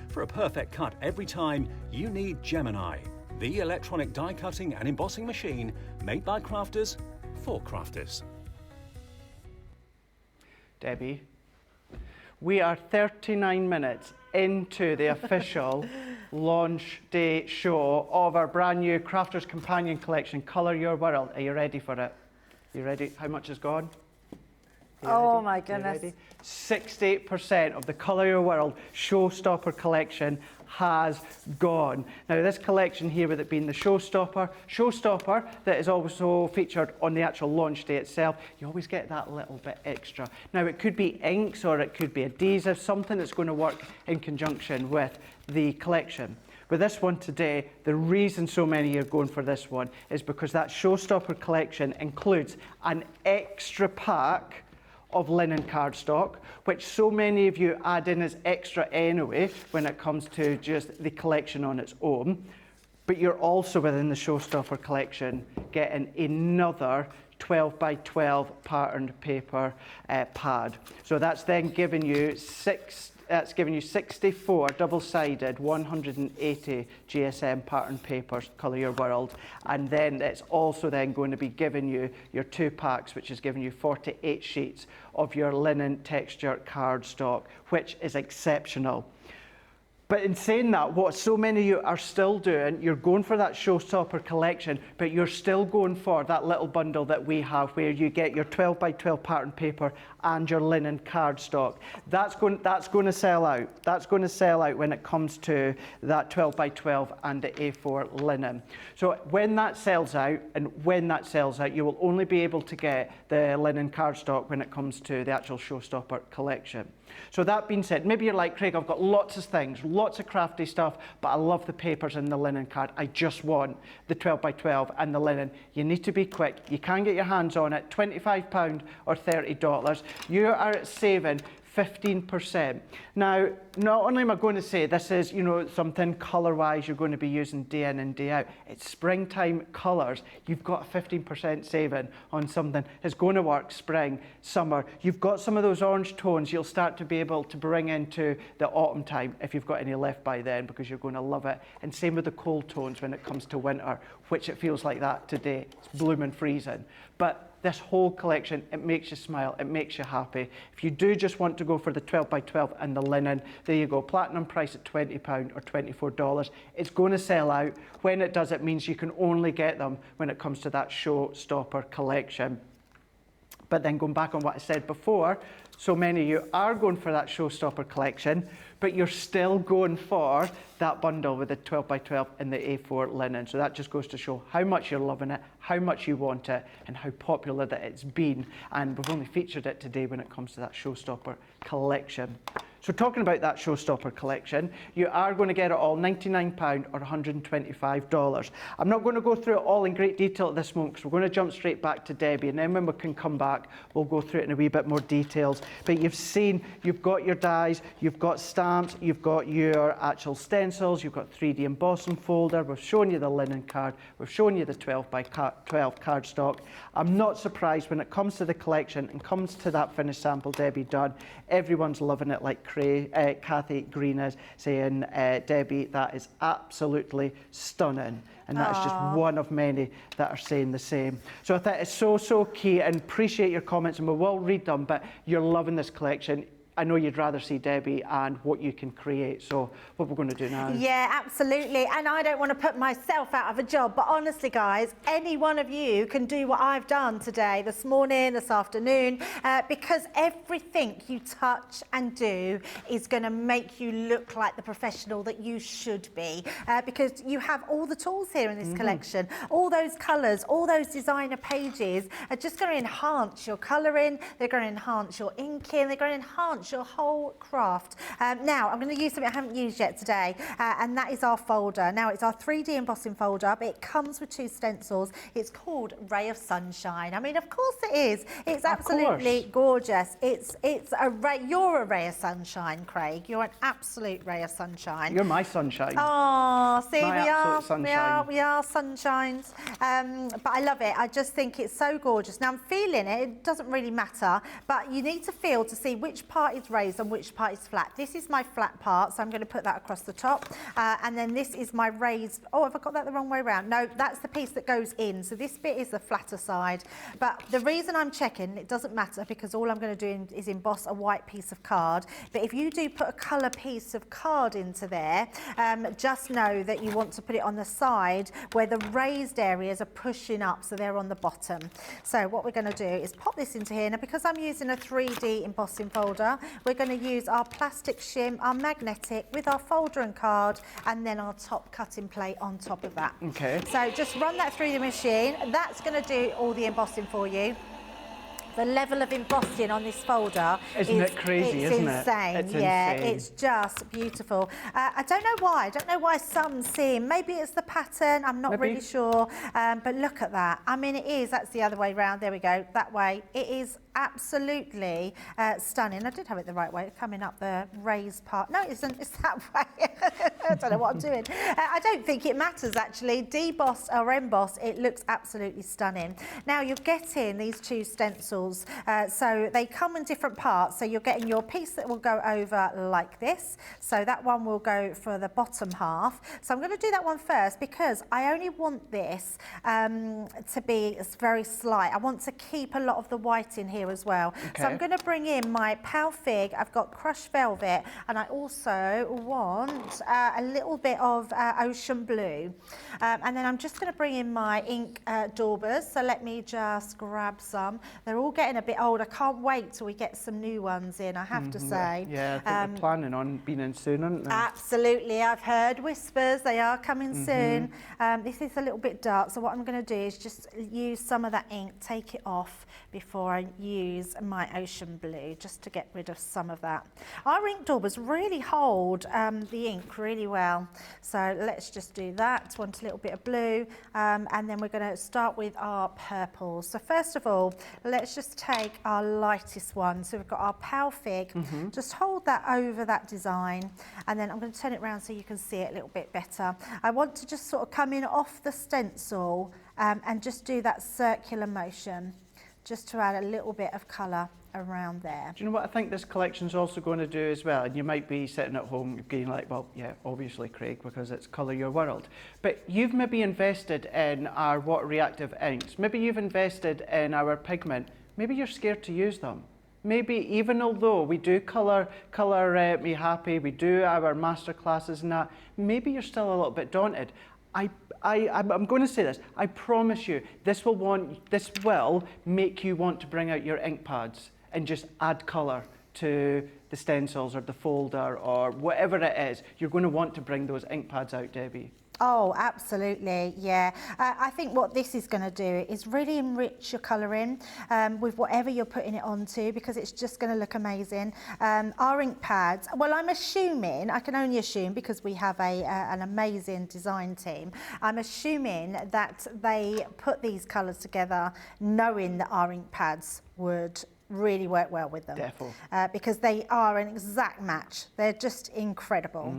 For a perfect cut every time, you need Gemini, the electronic die cutting and embossing machine made by crafters for crafters. Debbie, we are 39 minutes into the official launch day show of our brand new Crafters Companion Collection, Colour Your World. Are you ready for it? You ready? How much is gone? Oh my goodness. 60% of the Colour Your World Showstopper collection has gone. Now this collection here, with it being the showstopper that is also featured on the actual launch day itself, you always get that little bit extra. Now it could be inks or it could be adhesive, something that's going to work in conjunction with the collection. With this one today, the reason so many are going for this one is because that showstopper collection includes an extra pack of linen cardstock, which so many of you add in as extra anyway when it comes to just the collection on its own. But you're also within the showstopper collection getting another 12 by 12 patterned paper pad. So that's then giving you 64 double-sided 180 GSM pattern papers, Colour Your World, and then it's also then going to be giving you your 2 packs, which is giving you 48 sheets of your linen texture cardstock, which is exceptional. But in saying that, what so many of you are still doing, you're going for that showstopper collection, but you're still going for that little bundle that we have where you get your 12 by 12 pattern paper and your linen cardstock. That's going to sell out. That's going to sell out when it comes to that 12 by 12 and the A4 linen. So when that sells out, you will only be able to get the linen cardstock when it comes to the actual showstopper collection. So that being said, maybe you're like, Craig, I've got lots of things, lots of crafty stuff, but I love the papers and the linen card. I just want the 12 by 12 and the linen. You need to be quick. You can get your hands on it, £25 or $30. You are saving 15%. Now, not only am I going to say this is, you know, something colour-wise you're going to be using day in and day out. It's springtime colours. You've got a 15% saving on something. It's going to work spring, summer. You've got some of those orange tones you'll start to be able to bring into the autumn time if you've got any left by then, because you're going to love it. And same with the cold tones when it comes to winter, which it feels like that today. It's blooming freezing. But this whole collection, it makes you smile, it makes you happy. If you do just want to go for the 12 by 12 and the linen, there you go, platinum price at £20 or $24. It's going to sell out. When it does, it means you can only get them when it comes to that showstopper collection. But then going back on what I said before, so many of you are going for that showstopper collection, but you're still going for that bundle with the 12 by 12 and the A4 linen. So that just goes to show how much you're loving it, how much you want it, and how popular that it's been. And we've only featured it today when it comes to that showstopper collection. So talking about that showstopper collection, you are going to get it all £99 or $125. I'm not going to go through it all in great detail at this moment because we're going to jump straight back to Debbie, and then when we can come back, we'll go through it in a wee bit more details. But you've seen, you've got your dies, you've got stamps, you've got your actual stencils, you've got 3D embossing folder, we've shown you the linen card, we've shown you the 12 by 12 cardstock. I'm not surprised when it comes to the collection and comes to that finished sample Debbie done, everyone's loving it like Kathy Green is saying, Debbie, that is absolutely stunning. And that is just one of many that are saying the same. So I think it's so key, and appreciate your comments, and we will read them, but you're loving this collection. I know you'd rather see Debbie and what you can create. So what we're going to do now. Yeah, absolutely. And I don't want to put myself out of a job, but honestly, guys, any one of you can do what I've done today, this morning, this afternoon, because everything you touch and do is going to make you look like the professional that you should be, because you have all the tools here in this collection. All those colours, all those designer pages are just going to enhance your colouring, they're going to enhance your inking, they're going to enhance your whole craft. Now, I'm going to use something I haven't used yet today, and that is our folder. Now, it's our 3D embossing folder, but it comes with 2 stencils. It's called Ray of Sunshine. I mean, of course it is. It's absolutely gorgeous. It's a ray. You're a ray of sunshine, Craig. You're an absolute ray of sunshine. You're my sunshine. Oh, see, we are sunshines. But I love it. I just think it's so gorgeous. Now, I'm feeling it. It doesn't really matter, but you need to feel to see which part is raised and which part is flat. This is my flat part, so I'm going to put that across the top. And then this is my raised. Oh, have I got that the wrong way around? No, that's the piece that goes in. So this bit is the flatter side. But the reason I'm checking, it doesn't matter, because all I'm going to do is emboss a white piece of card. But if you do put a colour piece of card into there, just know that you want to put it on the side where the raised areas are pushing up, so they're on the bottom. So what we're going to do is pop this into here. Now, because I'm using a 3D embossing folder, we're going to use our plastic shim, our magnetic, with our folder and card, and then our top cutting plate on top of that. Okay. So just run that through the machine. That's going to do all the embossing for you. The level of embossing on this folder isn't it crazy, isn't it? Insane. It's yeah, insane. it's just beautiful. I don't know why. I don't know why some seem. Maybe it's the pattern. I'm not really sure. But look at that. I mean, it is. That's the other way round. There we go. That way. It is absolutely stunning. I did have it the right way. Coming up the raised part. No, it isn't. It's that way. I don't know what I'm doing. I don't think it matters, actually. Debossed or embossed, it looks absolutely stunning. Now, you're getting these 2 stencils. So they come in different parts. So you're getting your piece that will go over like this. So that one will go for the bottom half. So I'm going to do that one first because I only want this to be very slight. I want to keep a lot of the white in here as well. Okay. So I'm going to bring in my Pal Fig. I've got crushed velvet, and I also want a little bit of ocean blue. And then I'm just going to bring in my ink daubers. So let me just grab some. They're all getting a bit old. I can't wait till we get some new ones in, I have to say. Yeah, I think they're planning on being in soon, aren't they? Absolutely. I've heard whispers. They are coming soon. This is a little bit dark, so what I'm going to do is just use some of that ink, take it off before I use my ocean blue, just to get rid of some of that. Our ink daubers really hold the ink really well. So let's just do that. Want a little bit of blue, and then we're going to start with our purples. So first of all, let's just just take our lightest one. So we've got our Pal Fig. Just hold that over that design, and then I'm going to turn it around so you can see it a little bit better. I want to just sort of come in off the stencil and just do that circular motion, just to add a little bit of colour around there. Do you know what I think this collection's also going to do as well? And you might be sitting at home being like, well, yeah, obviously, Craig, because it's Colour Your World. But you've maybe invested in our water reactive inks. Maybe you've invested in our pigment. Maybe you're scared to use them. Maybe even although we do Colour Me Happy, we do our master classes and that, maybe you're still a little bit daunted. I'm going to say this. I promise you, this will make you want to bring out your ink pads and just add colour to the stencils or the folder or whatever it is. You're going to want to bring those ink pads out, Debbie. Oh, absolutely, yeah. I think what this is going to do is really enrich your colouring with whatever you're putting it onto, because it's just going to look amazing. Our ink pads, well, I'm assuming, I can only assume because we have an amazing design team, I'm assuming that they put these colours together knowing that our ink pads would really work well with them. Definitely. Because they are an exact match. They're just incredible.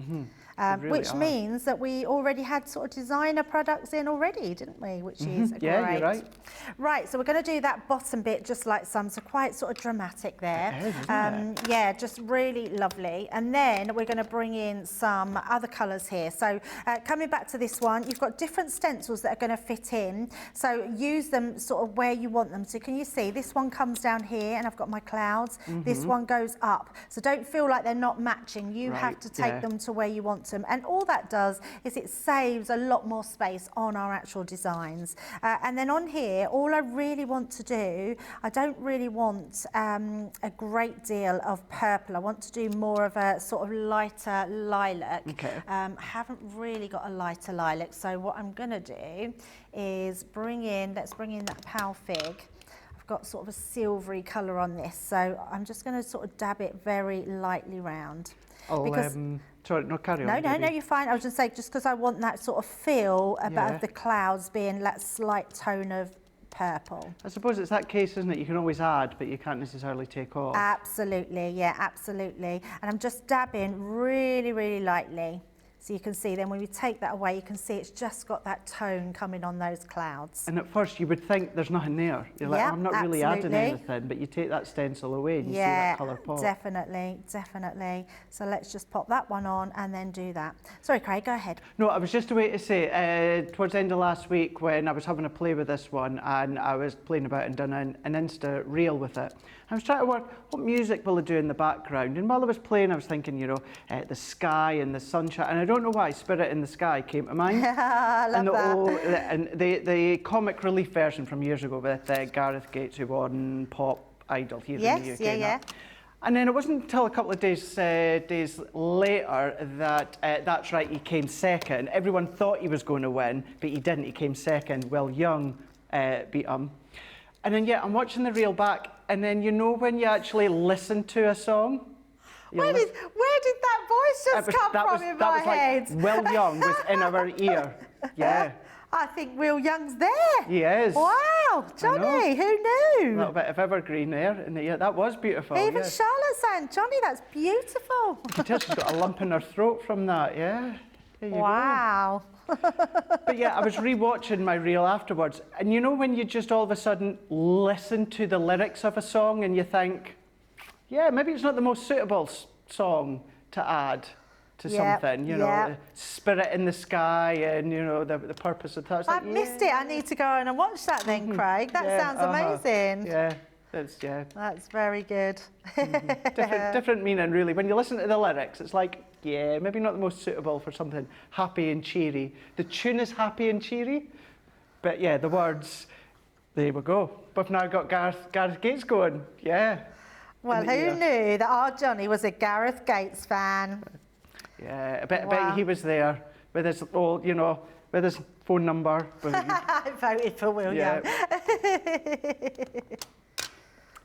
Really which are. means that we already had sort of designer products in already, didn't we? Which is Yeah, great. you're right. Right, so we're going to do that bottom bit just like some, so quite sort of dramatic there. It is, isn't it? Yeah, just really lovely. And then we're going to bring in some other colours here. So coming back to this one, you've got different stencils that are going to fit in. So use them sort of where you want them. So can you see this one comes down here and I've got my clouds. This one goes up. So don't feel like they're not matching. You have to take them to where you want them. And all that does is it saves a lot more space on our actual designs. And then on here, all I really want to do, I don't really want a great deal of purple. I want to do more of a sort of lighter lilac. Okay. I haven't really got a lighter lilac, so what I'm going to do is let's bring in that Pal Fig. I've got sort of a silvery colour on this, so I'm just going to sort of dab it very lightly round. Sorry, no, carry on. No, you're fine. I was just saying, just because I want that sort of feel about the clouds being that slight tone of purple. I suppose it's that case, isn't it? You can always add, but you can't necessarily take off. Absolutely, yeah, absolutely. And I'm just dabbing really, really lightly. So you can see then when we take that away, you can see it's just got that tone coming on those clouds. And at first you would think there's nothing there. You're like, I'm not really adding anything, but you take that stencil away and you see that colour pop. Definitely, definitely. So let's just pop that one on and then do that. Sorry, Craig, go ahead. No, I was just away to say, towards the end of last week when I was having a play with this one and I was playing about and done an Insta reel with it, I was trying to work, what music will I do in the background? And while I was playing, I was thinking, you know, the sky and the sunshine, and I don't know why Spirit in the Sky came to mind. I love that. And the comic relief version from years ago with Gareth Gates, who won Pop Idol here in the UK. Yeah. And then it wasn't until a couple of days later that, that's right, he came second. Everyone thought he was going to win, but he didn't. He came second. Will Young beat him. And then, I'm watching the reel back, and then you know when you actually listen to a song? Where did that voice just come from in my head? Like Will Young was in our ear. Yeah. I think Will Young's there. He is. Wow, Johnny, who knew? A little bit of evergreen there in the ear. That was beautiful. Even Charlotte's saying, Johnny, that's beautiful. You can tell she's got a lump in her throat from that, yeah. There you wow. go. But I was re-watching my reel afterwards, and you know when you just all of a sudden listen to the lyrics of a song and you think, maybe it's not the most suitable song to add to something, you know, Spirit in the Sky and, you know, the purpose of that. I've missed it. I need to go on and watch that then, Craig. That sounds amazing. Yeah. That's very good. Different meaning, really. When you listen to the lyrics, it's like, maybe not the most suitable for something happy and cheery. The tune is happy and cheery, but the words, there we go. We've now got Gareth Gates going, Well, who knew that our Johnny was a Gareth Gates fan? I bet he was there with his old, with his phone number. I voted for Will Young.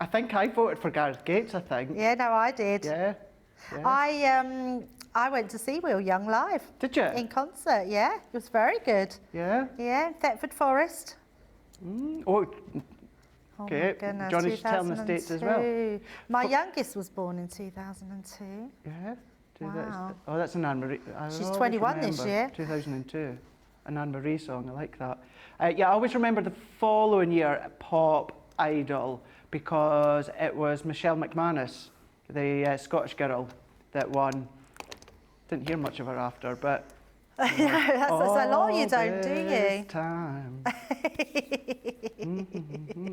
I think I voted for Gareth Gates, I think. Yeah, no, I did. Yeah. I went to see Will Young live. Did you? In concert, yeah. It was very good. Yeah? Yeah, Thetford Forest. Oh, Oh Okay. my goodness, Johnny's telling the dates as well. 2002. My youngest was born in 2002. Yeah. Wow. Oh, that's an Anne Marie. She's 21 this year. 2002. An Anne Marie song. I like that. Yeah, I always remember the following year Pop Idol because it was Michelle McManus, the Scottish girl, that won. Didn't hear much of her after, but. That's a lot you don't, do you? Time.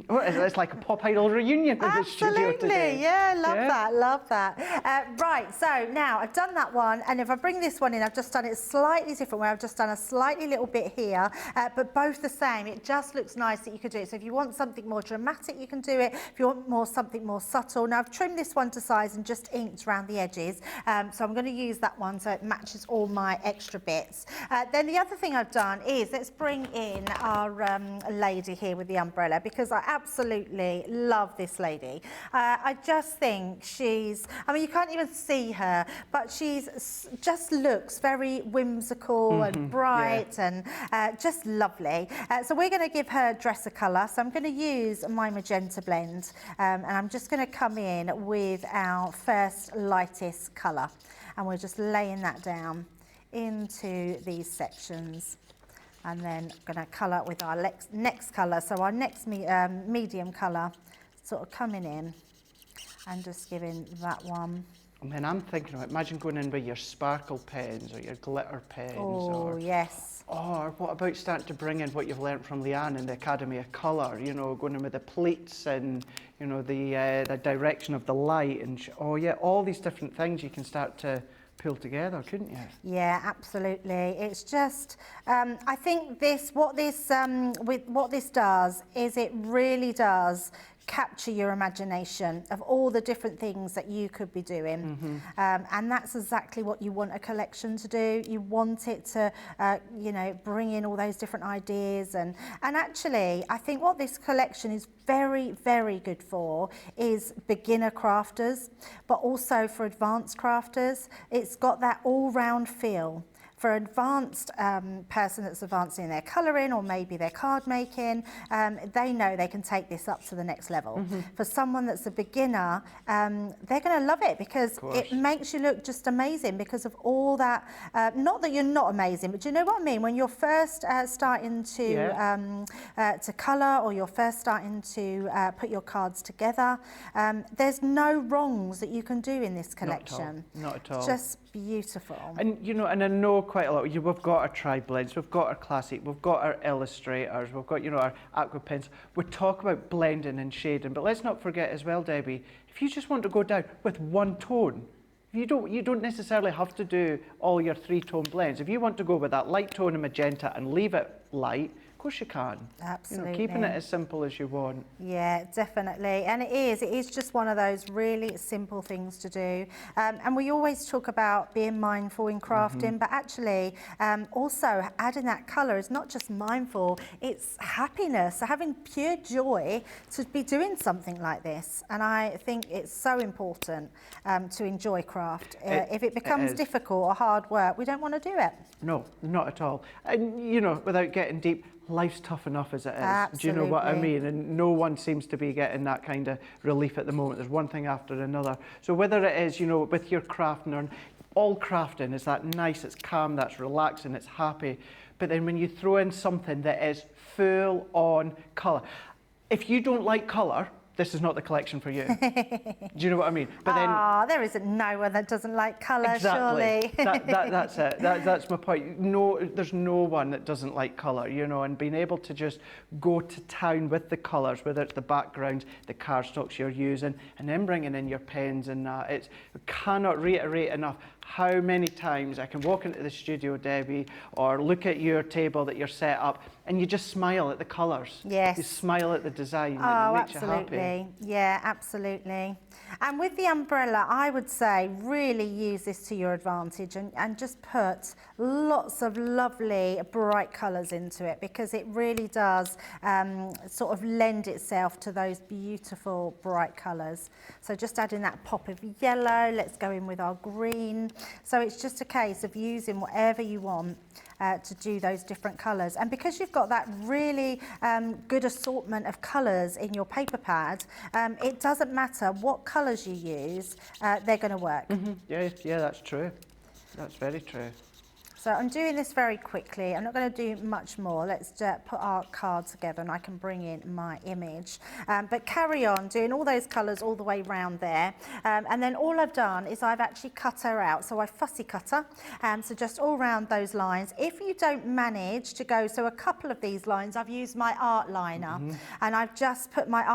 Oh, it's like a Pop Idol reunion in the studio today. Absolutely, yeah, love that. Right, so now I've done that one, and if I bring this one in, I've just done it slightly different way. I've just done a slightly little bit here, but both the same. It just looks nice that you could do it. So if you want something more dramatic, you can do it. If you want something more subtle. Now I've trimmed this one to size and just inked around the edges. So I'm going to use that one so it matches all my extra bits. Then the other thing I've done is let's bring in our lady here with the umbrella, because I absolutely love this lady. I just think I mean, you can't even see her, but she's just looks very whimsical and bright and just lovely. So we're going to give her dress a colour. So I'm going to use my magenta blend, and I'm just going to come in with our first lightest colour, and we're just laying that down into these sections, and then I'm going to colour with our next colour. So our next medium colour, sort of coming in and just giving that one. And then I'm thinking about, imagine going in with your sparkle pens or your glitter pens. Oh, yes. Or what about starting to bring in what you've learnt from Leanne in the Academy of Colour, you know, going in with the pleats and, you know, the direction of the light and, all these different things you can start to pull together, couldn't you? Yeah, absolutely. It's just, I think what this does is it really does capture your imagination of all the different things that you could be doing. And that's exactly what you want a collection to do. You want it to, bring in all those different ideas. And actually, I think what this collection is very, very good for is beginner crafters, but also for advanced crafters. It's got that all-round feel. For an advanced person that's advancing their colouring or maybe their card making, they know they can take this up to the next level. For someone that's a beginner, they're going to love it because it makes you look just amazing because of all that. Not that you're not amazing, but do you know what I mean? When you're first starting to colour, or you're first starting to put your cards together, there's no wrongs that you can do in this collection. Not at all. It's just beautiful. And and I know quite a lot. We've got our tri-blends, we've got our classic, we've got our illustrators, we've got our aqua pens. We talk about blending and shading, but let's not forget as well, Debbie, if you just want to go down with one tone, you don't necessarily have to do all your 3-tone blends. If you want to go with that light tone of magenta and leave it light, of course you can. Absolutely. Keeping it as simple as you want. Yeah, definitely. And it is just one of those really simple things to do. And we always talk about being mindful in crafting, but actually also adding that colour is not just mindful, it's happiness. So having pure joy to be doing something like this. And I think it's so important to enjoy craft. If it becomes difficult or hard work, we don't want to do it. No, not at all. And without getting deep, life's tough enough as it is. Absolutely. Do you know what I mean? And no one seems to be getting that kind of relief at the moment. There's one thing after another. So whether it is, with your crafting, or all crafting is that nice, it's calm, that's relaxing, it's happy. But then when you throw in something that is full on colour, if you don't like colour, this is not the collection for you. Do you know what I mean? But then, there isn't no one that doesn't like colour, exactly. surely. That's it. That's my point. No, there's no one that doesn't like colour, and being able to just go to town with the colours, whether it's the backgrounds, the cardstocks you're using, and then bringing in your pens and that. I cannot reiterate enough how many times I can walk into the studio, Debbie, or look at your table that you're set up, and you just smile at the colours. Yes. You smile at the design, and it makes you happy. Yeah, absolutely. And with the umbrella, I would say really use this to your advantage and just put lots of lovely bright colours into it, because it really does sort of lend itself to those beautiful bright colours. So just adding that pop of yellow, let's go in with our green. So it's just a case of using whatever you want to do those different colours. And because you've got that really good assortment of colours in your paper pad, it doesn't matter what colours you use, they're going to work. Yeah, that's true. That's very true. So I'm doing this very quickly. I'm not going to do much more. Let's put our card together and I can bring in my image. But carry on doing all those colours all the way round there. And then all I've done is I've actually cut her out. So I fussy cut her. So just all round those lines. If you don't manage to go, so a couple of these lines, I've used my art liner. And I've just put my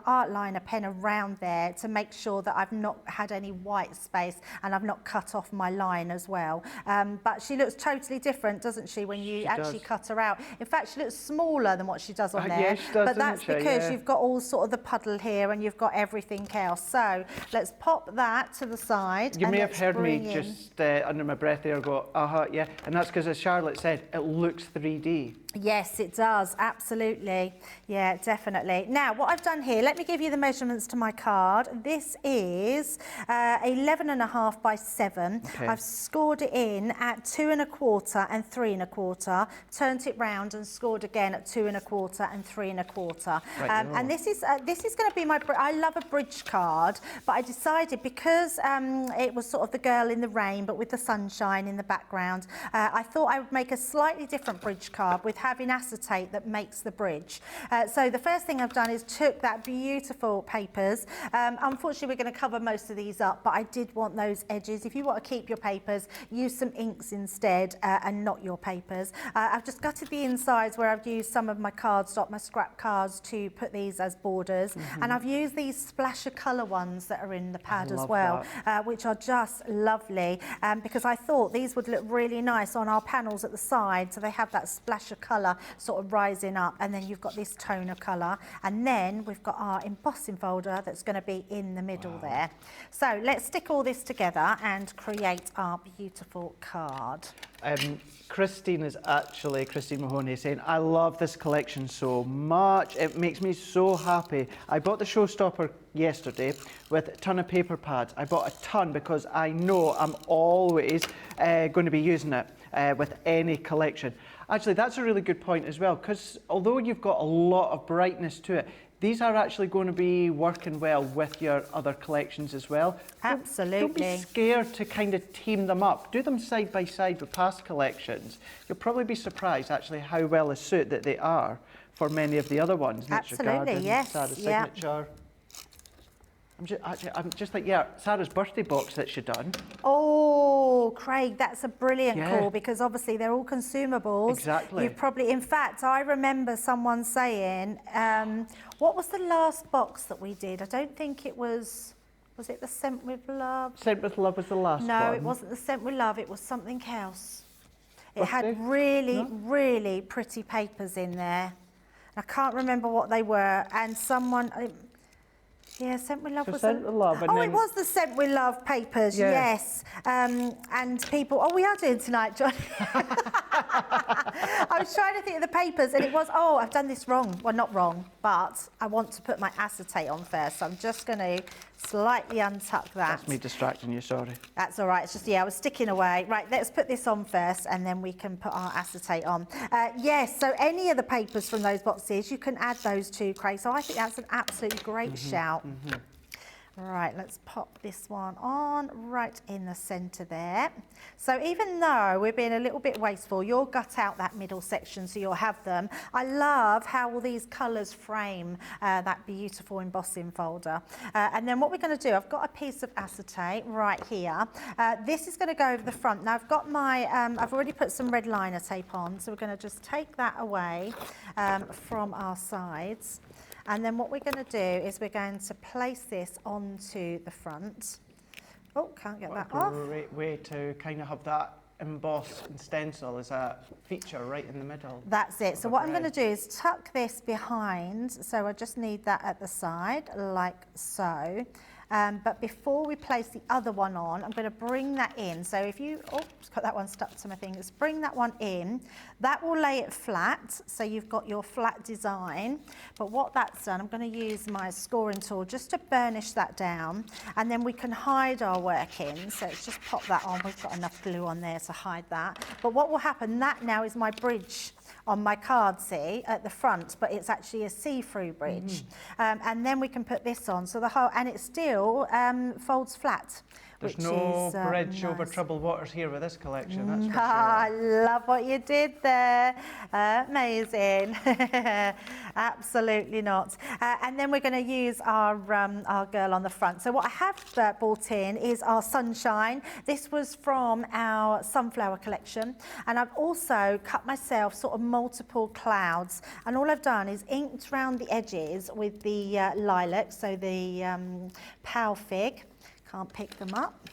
art liner pen around there to make sure that I've not had any white space and I've not cut off my line as well. But she looks totally different, doesn't she, when you actually cut her out? In fact, she looks smaller than what she does on there. Yeah, she does, but that's doesn't she? because you've got all sort of the puddle here and you've got everything else. So let's pop that to the side. You may have heard me just under my breath there go, yeah. And that's because, as Charlotte said, it looks 3D. Yes, it does, absolutely. Yeah, definitely. Now, what I've done here, let me give you the measurements to my card. This is 11.5 by 7. Okay. I've scored it in at 2.25 and 3.25, turned it round and scored again at 2.25 and 3.25. Right, And this is going to be my, I love a bridge card, but I decided because it was sort of the girl in the rain, but with the sunshine in the background, I thought I would make a slightly different bridge card with having acetate that makes the bridge. So the first thing I've done is took that beautiful papers. Unfortunately, we're going to cover most of these up, but I did want those edges. If you want to keep your papers, use some inks instead and not your papers. I've just gutted the insides where I've used some of my cardstock, my scrap cards, to put these as borders. And I've used these splash of colour ones that are in the pad as well, which are just lovely because I thought these would look really nice on our panels at the side. So they have that splash of colour sort of rising up, and then you've got this tone of colour, and then we've got our embossing folder that's going to be in the middle there. So let's stick all this together and create our beautiful card. Christine Mahoney is saying, I love this collection so much. It makes me so happy. I bought the showstopper yesterday with a ton of paper pads. I bought a ton because I know I'm always going to be using it with any collection. Actually, that's a really good point as well, because although you've got a lot of brightness to it, these are actually going to be working well with your other collections as well. Absolutely. Don't be scared to kind of team them up. Do them side by side with past collections. You'll probably be surprised actually how well a suit that they are for many of the other ones. Absolutely, Garden, yes. Sarah's Signature. I'm just like, yeah, Sarah's birthday box that she done. Oh, Craig, that's a brilliant call because obviously they're all consumables. Exactly. You've probably, in fact, I remember someone saying, what was the last box that we did? I don't think it was it the Scent with Love? Scent with Love was the last one. No, it wasn't the Scent with Love, it was something else. It had really pretty papers in there. I can't remember what they were, and someone... Yeah, Scent with Love was... Scent with Love. And it was the Scent with Love papers, yes. And people... Oh, we are doing tonight, John. I was trying to think of the papers, and it was, oh, I've done this wrong. Well, not wrong, but I want to put my acetate on first, so I'm just going to slightly untuck that. That's me distracting you, sorry. That's all right. It's just, I was sticking away. Right, let's put this on first, and then we can put our acetate on. Yes, so any of the papers from those boxes, you can add those to, Craig. So I think that's an absolutely great shout. Right, let's pop this one on right in the centre there. So even though we're being a little bit wasteful, you'll gut out that middle section so you'll have them. I love how all these colours frame that beautiful embossing folder. And then what we're going to do, I've got a piece of acetate right here. This is going to go over the front. Now I've got my, I've already put some red liner tape on, so we're going to just take that away from our sides. And then what we're going to do is we're going to place this onto the front. Oh, can't get that off. Great way to kind of have that emboss and stencil as a feature right in the middle. That's it. So what I'm going to do is tuck this behind. So I just need that at the side, like so. But before we place the other one on, I'm going to bring that in. So if you, got that one stuck to my fingers, bring that one in. That will lay it flat, so you've got your flat design. But what that's done, I'm going to use my scoring tool just to burnish that down, and then we can hide our workings. So let's just pop that on. We've got enough glue on there to hide that. But what will happen, that now is my bridge on my card, see, at the front, but it's actually a see-through bridge. And then we can put this on, so the whole, and it still folds flat. There's which no is, bridge nice. over troubled waters here with this collection, that's for I sure. love what you did there. Amazing. Absolutely not. And then we're going to use our girl on the front. So what I have brought in is our sunshine. This was from our sunflower collection. And I've also cut myself sort of multiple clouds. And all I've done is inked round the edges with the lilac, so the pal fig. Can't pick them up.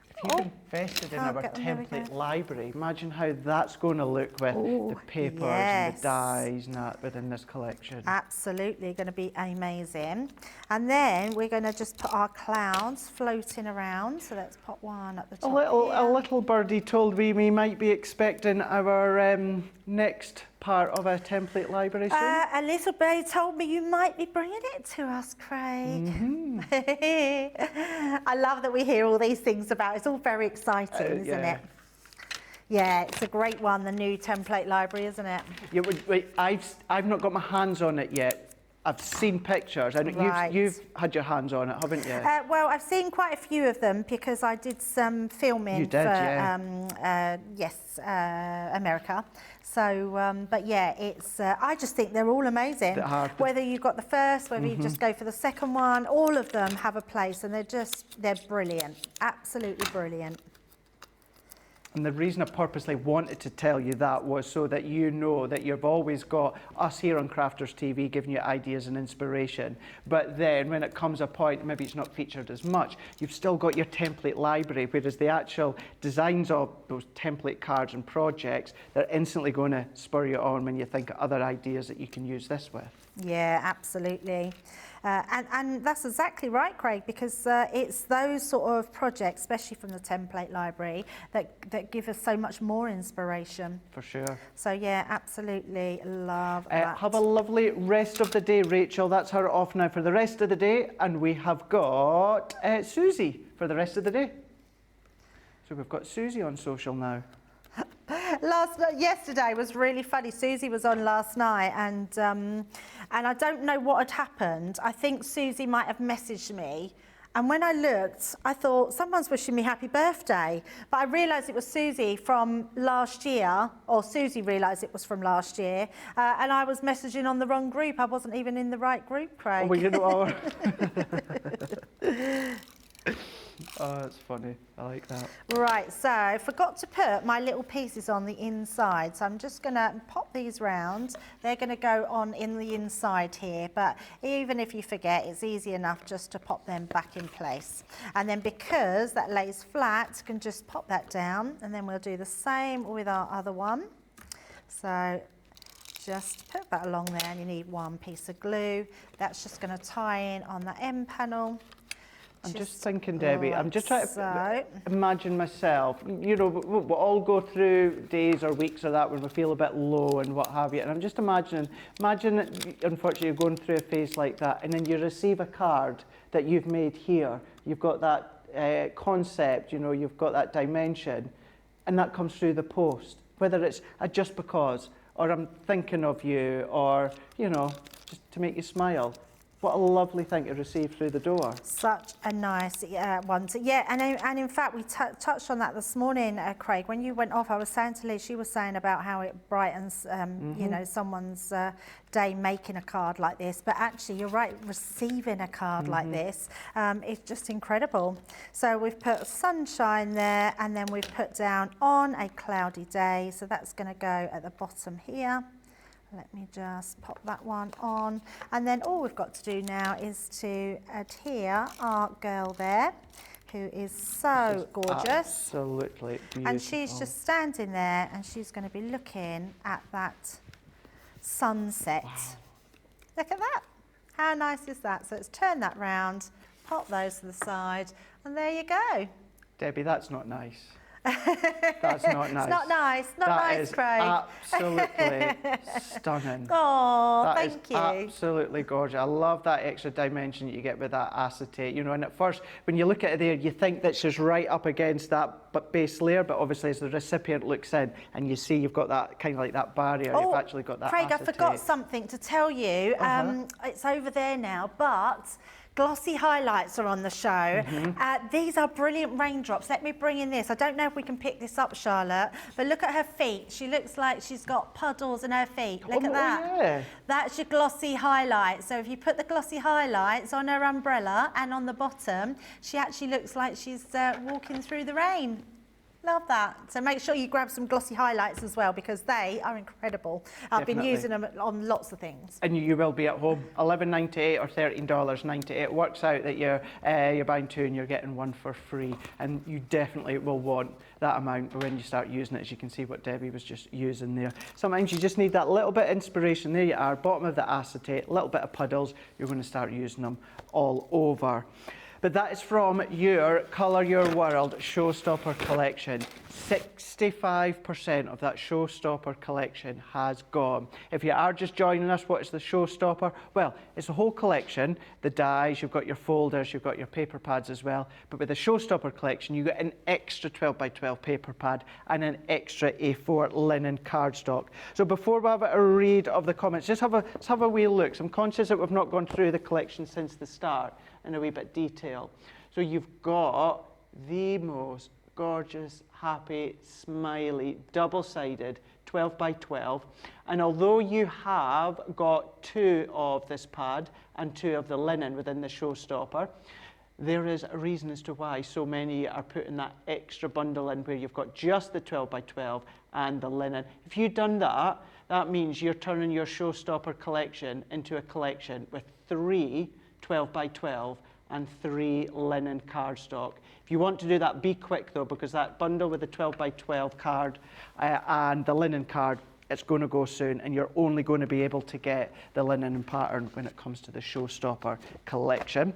If you've invested in our get them, there we template go. library, imagine how that's going to look with the papers and the dyes and that within this collection. Absolutely, going to be amazing. And then we're going to just put our clouds floating around. So let's pop one at the top. A little birdie told me we might be expecting our next part of our template library soon. A little bird told me you might be bringing it to us, Craig. I love that we hear all these things about. It's all very exciting, isn't it? Yeah, it's a great one, the new template library, isn't it? Yeah, wait, I've not got my hands on it yet. I've seen pictures. I know Right. you've had your hands on it, haven't you? Well, I've seen quite a few of them because I did some filming You did, for yeah. America. So, but yeah, it's. I just think they're all amazing. Whether you got the first, whether you just go for the second one, all of them have a place, and they're brilliant, absolutely brilliant. And the reason I purposely wanted to tell you that was so that you know that you've always got us here on Crafters TV giving you ideas and inspiration. But then when it comes a point, maybe it's not featured as much, you've still got your template library, whereas the actual designs of those template cards and projects, they're instantly going to spur you on when you think of other ideas that you can use this with. Yeah, absolutely. And that's exactly right, Craig, because it's those sort of projects, especially from the template library, that give us so much more inspiration. For sure. So yeah, absolutely love that. Have a lovely rest of the day, Rachel. That's her off now for the rest of the day. And we have got Susie for the rest of the day. So we've got Susie on social now. Yesterday was really funny. Susie was on last night, and I don't know what had happened. I think Susie might have messaged me, and when I looked, I thought someone's wishing me happy birthday. But I realised it was Susie from last year, or Susie realised it was from last year, and I was messaging on the wrong group. I wasn't even in the right group, Craig. Well, you know, oh, that's funny. I like that. Right, so I forgot to put my little pieces on the inside. So I'm just going to pop these round. They're going to go on in the inside here. But even if you forget, it's easy enough just to pop them back in place. And then because that lays flat, you can just pop that down. And then we'll do the same with our other one. So just put that along there, and you need one piece of glue. That's just going to tie in on the end panel. I'm just thinking, Debbie, I'm just trying to imagine myself, you know, we'll all go through days or weeks or that when we feel a bit low and what have you. And I'm just imagine, unfortunately, you're going through a phase like that, and then you receive a card that you've made here. You've got that concept, you know, you've got that dimension, and that comes through the post. Whether it's a just because, or I'm thinking of you, or, you know, just to make you smile. What a lovely thing to receive through the door. Such a nice one. Yeah, and in fact, we touched on that this morning, Craig. When you went off, I was saying to Liz, she was saying about how it brightens, you know, someone's day making a card like this. But actually, you're right, receiving a card like this is just incredible. So we've put sunshine there, and then we've put down on a cloudy day. So that's going to go at the bottom here. Let me just pop that one on. And then all we've got to do now is to adhere our girl there, who is so gorgeous. Absolutely beautiful. And she's just standing there, and she's going to be looking at that sunset. Wow. Look at that. How nice is that? So let's turn that round, pop those to the side, and there you go. Debbie, that's not nice. That's not nice. It's not nice. Not nice, Craig. Absolutely stunning. Oh, thank you. Absolutely gorgeous. I love that extra dimension that you get with that acetate. You know, and at first, when you look at it there, you think that's just right up against that base layer, but obviously as the recipient looks in, and you see you've got that kind of like that barrier, you've actually got that Craig, acetate. I forgot something to tell you. It's over there now, but glossy highlights are on the show. These are brilliant raindrops. Let me bring in this. I don't know if we can pick this up, Charlotte, but look at her feet. She looks like she's got puddles in her feet. Look at that. Yeah. That's your glossy highlight. So if you put the glossy highlights on her umbrella and on the bottom, she actually looks like she's walking through the rain. Love that. So make sure you grab some glossy highlights as well, because they are incredible. I've been using them on lots of things. And you will be at home. $11.98 or $13.98. It works out that you're buying two and you're getting one for free. And you definitely will want that amount when you start using it, as you can see what Debbie was just using there. Sometimes you just need that little bit of inspiration. There you are, bottom of the acetate, a little bit of puddles. You're going to start using them all over. But that is from your Colour Your World Showstopper collection. 65% of that Showstopper collection has gone. If you are just joining us, what is the Showstopper? Well, it's a whole collection. The dies, you've got your folders, you've got your paper pads as well. But with the Showstopper collection, you get an extra 12x12 paper pad and an extra A4 linen cardstock. So before we have a read of the comments, let's have a wee look. So I'm conscious that we've not gone through the collection since the start in a wee bit detail. So you've got the most gorgeous, happy, smiley, double-sided 12x12. And although you have got two of this pad and two of the linen within the Showstopper, there is a reason as to why so many are putting that extra bundle in where you've got just the 12x12 and the linen. If you've done that, that means you're turning your Showstopper collection into a collection with 3 12x12 and 3 linen cardstock. If you want to do that, be quick though, because that bundle with the 12x12 card and the linen card, it's going to go soon, and you're only going to be able to get the linen and pattern when it comes to the Showstopper collection.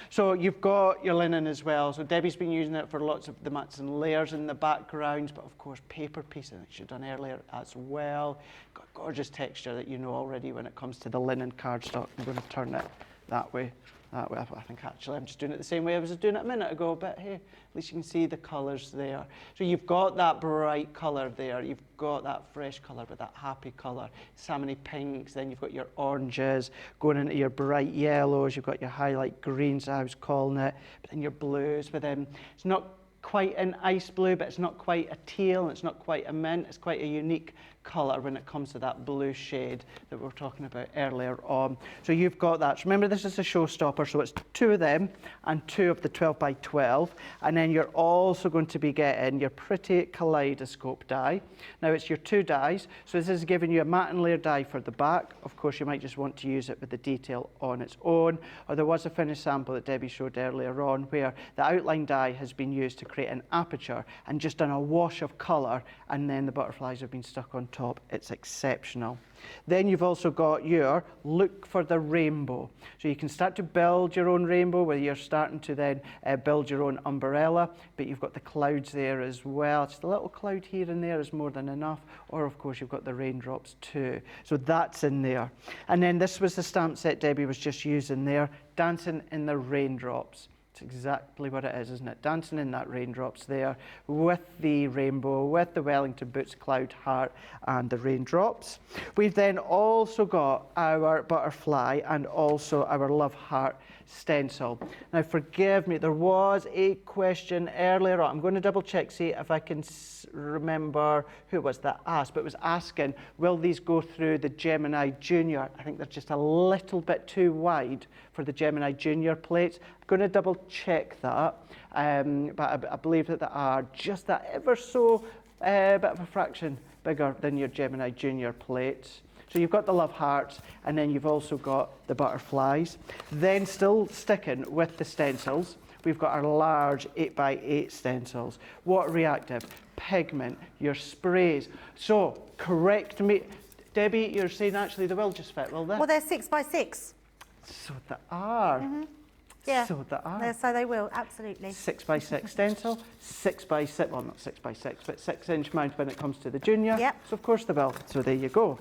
So you've got your linen as well. So Debbie's been using it for lots of the mats and layers in the backgrounds, but of course paper pieces that she's done earlier as well. Got gorgeous texture that you know already when it comes to the linen cardstock. I'm going to turn it that way. That way. I think actually I'm just doing it the same way I was doing it a minute ago, but hey, at least you can see the colours there. So you've got that bright colour there, you've got that fresh colour with that happy colour, salmony pinks, then you've got your oranges going into your bright yellows, you've got your highlight greens, I was calling it, but then your blues with them. It's not quite an ice blue, but it's not quite a teal, and it's not quite a mint, it's quite a unique colour when it comes to that blue shade that we were talking about earlier on. So you've got that. So remember, this is a Showstopper, so it's 2 of them and 2 of the 12x12, and then you're also going to be getting your pretty kaleidoscope die. Now it's your 2 dies, so this is giving you a matte and layer die for the back. Of course, you might just want to use it with the detail on its own, or there was a finished sample that Debbie showed earlier on where the outline die has been used to create an aperture and just done a wash of colour, and then the butterflies have been stuck on top. It's exceptional. Then you've also got your look for the rainbow. So you can start to build your own rainbow where you're starting to then build your own umbrella, but you've got the clouds there as well. Just a little cloud here and there is more than enough. Or of course you've got the raindrops too. So that's in there. And then this was the stamp set Debbie was just using there, Dancing in the Raindrops. It's exactly what it is, isn't it? Dancing in that raindrops there with the rainbow, with the Wellington Boots cloud heart and the raindrops. We've then also got our butterfly and also our love heart stencil. Now forgive me, there was a question earlier on. I'm going to double check, see if I can remember who it was that asked, but it was asking, will these go through the Gemini Junior? I think they're just a little bit too wide for the Gemini Junior plates. I'm going to double check that, but I believe that they are just that ever so bit of a fraction bigger than your Gemini Junior plates. So you've got the love hearts, and then you've also got the butterflies. Then still sticking with the stencils, we've got our large 8x8 stencils. Water reactive, pigment, your sprays. So correct me, Debbie, you're saying actually they will just fit, will they? Well, they're 6x6. So they are. Yeah. So that So they will, absolutely. 6x6 stencil, 6x6, well not 6x6, but 6-inch mount when it comes to the junior. Yep. So of course they will. So there you go.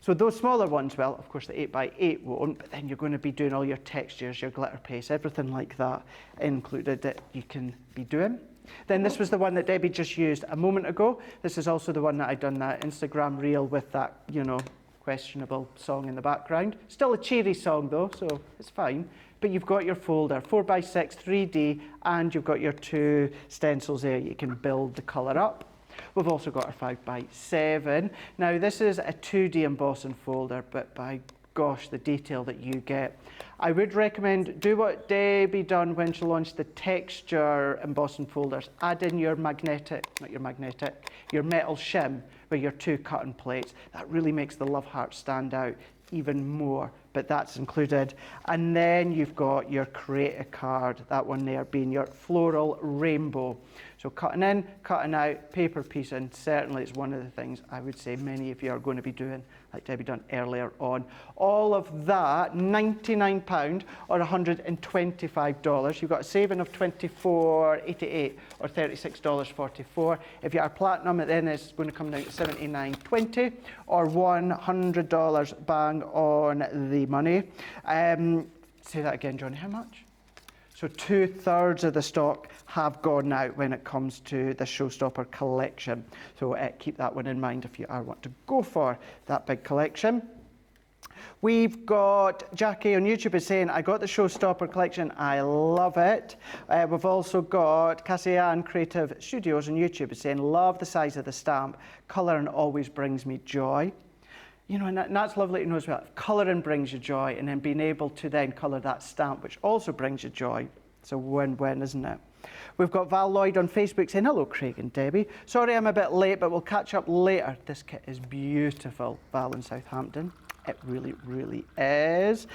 So those smaller ones will, of course the 8x8 won't, but then you're going to be doing all your textures, your glitter paste, everything like that included that you can be doing. Then this was the one that Debbie just used a moment ago. This is also the one that I'd done that Instagram reel with that, you know, questionable song in the background. Still a cheery song though, so it's fine. But you've got your folder, 4x6, 3D, and you've got your 2 stencils there. You can build the colour up. We've also got our 5x7. Now this is a 2D embossing folder, but by gosh, the detail that you get. I would recommend do what Debbie done when she launched the texture embossing folders. Add in your your metal shim with your 2 cutting plates. That really makes the love heart stand out even more, but that's included. And then you've got your create a card, that one there being your floral rainbow. So cutting in, cutting out, paper piecing, certainly it's one of the things I would say many of you are going to be doing, like Debbie done earlier on. All of that, £99 or $125. You've got a saving of $24.88 or $36.44. If you are platinum, then it's going to come down to $79.20 or $100 bang on the money. Say that again, Johnny, how much? So 2/3 of the stock have gone out when it comes to the Showstopper collection. So keep that one in mind if you are want to go for that big collection. We've got Jackie on YouTube is saying, I got the Showstopper collection, I love it. We've also got Cassie-Ann Creative Studios on YouTube is saying, love the size of the stamp, colouring always brings me joy. You know, and that's lovely to know as well. Colouring brings you joy, and then being able to then colour that stamp, which also brings you joy. It's a win-win, isn't it? We've got Val Lloyd on Facebook saying, hello, Craig and Debbie. Sorry I'm a bit late, but we'll catch up later. This kit is beautiful, Val in Southampton. It really, really is.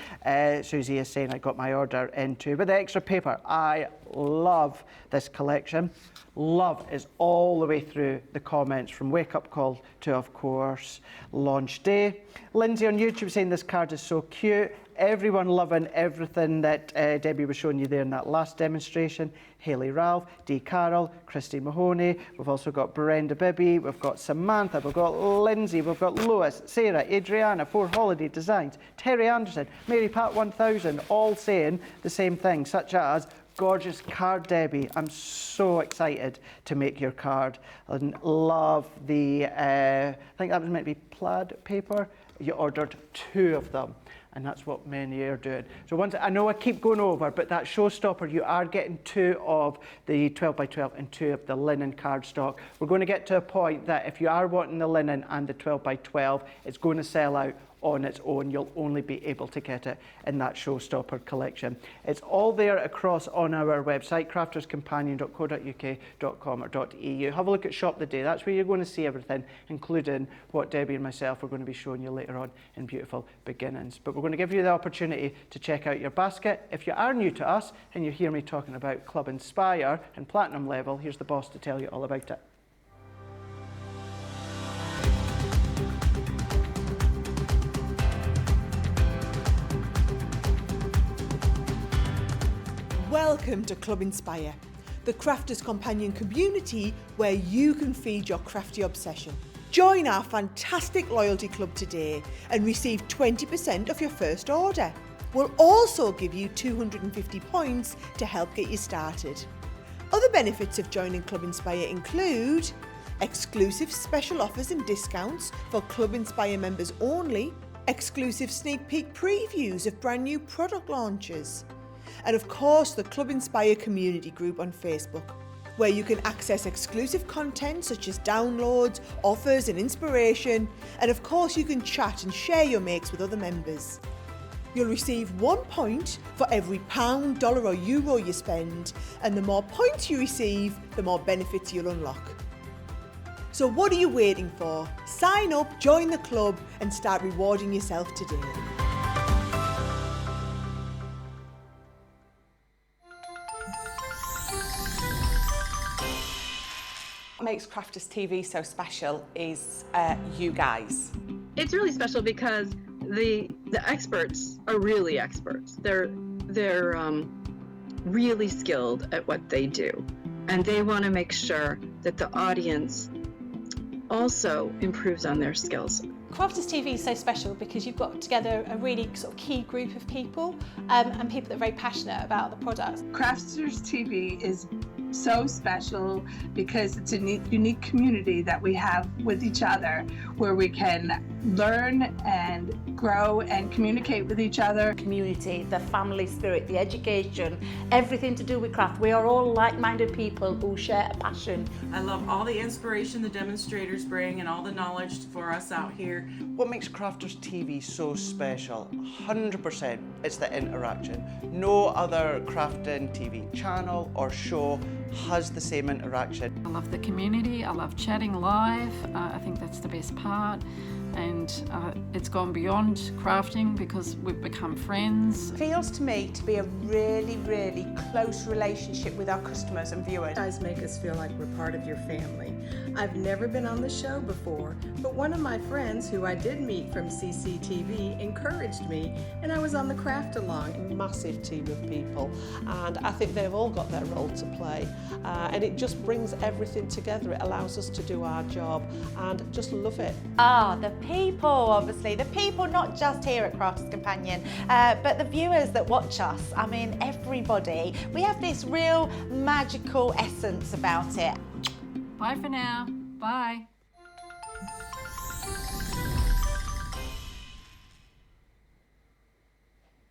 Susie is saying I got my order in too. But the extra paper, I love this collection. Love is all the way through the comments from Wake Up Call to, of course, launch day. Lindsay on YouTube saying this card is so cute. Everyone loving everything that Debbie was showing you there in that last demonstration. Hayley Ralph, Dee Carroll, Christy Mahoney. We've also got Brenda Bibby. We've got Samantha. We've got Lindsay. We've got Lewis, Sarah, Adriana, 4 Holiday Designs, Terry Anderson, Mary Pat 1000, all saying the same thing, such as, gorgeous card, Debbie. I'm so excited to make your card. And love the, I think that was meant to be plaid paper. You ordered 2 of them. And that's what many are doing. So once, I know I keep going over, but that Showstopper, you are getting 2 of the 12x12 and 2 of the linen cardstock. We're going to get to a point that if you are wanting the linen and the 12x12, it's going to sell out on its own. You'll only be able to get it in that Showstopper collection. It's all there across on our website, crafterscompanion.co.uk.com or .eu. Have a look at Shop the Day. That's where you're going to see everything, including what Debbie and myself are going to be showing you later on in Beautiful Beginnings. But we're going to give you the opportunity to check out your basket. If you are new to us and you hear me talking about Club Inspire and Platinum level, here's the boss to tell you all about it. Welcome to Club Inspire, the Crafters Companion community where you can feed your crafty obsession. Join our fantastic loyalty club today and receive 20% off your first order. We'll also give you 250 points to help get you started. Other benefits of joining Club Inspire include exclusive special offers and discounts for Club Inspire members only, exclusive sneak peek previews of brand new product launches, and of course the Club Inspire community group on Facebook, where you can access exclusive content such as downloads, offers and inspiration, and of course you can chat and share your makes with other members. You'll receive 1 point for every £1, dollar or euro you spend, and the more points you receive, the more benefits you'll unlock. So what are you waiting for? Sign up, join the club and start rewarding yourself today. What makes Crafters TV so special is you guys. It's really special because the experts are really experts. They're really skilled at what they do. And they want to make sure that the audience also improves on their skills. Crafters TV is so special because you've got together a really sort of key group of people and people that are very passionate about the product. Crafters TV is so special because it's a unique community that we have with each other where we can learn and grow and communicate with each other. Community, the family spirit, the education, everything to do with craft. We are all like-minded people who share a passion. I love all the inspiration the demonstrators bring and all the knowledge for us out here. What makes Crafters TV so special? 100% it's the interaction. No other crafting TV channel or show has the same interaction. I love the community, I love chatting live, I think that's the best part. And it's gone beyond crafting because we've become friends. It feels to me to be a really, really close relationship with our customers and viewers. You guys make us feel like we're part of your family. I've never been on the show before, but one of my friends who I did meet from CCTV encouraged me, and I was on the craft along. Massive team of people, and I think they've all got their role to play, and it just brings everything together. It allows us to do our job and just love it. The people, obviously, the people not just here at Crafters Companion, but the viewers that watch us. I mean, everybody. We have this real magical essence about it. Bye for now. Bye.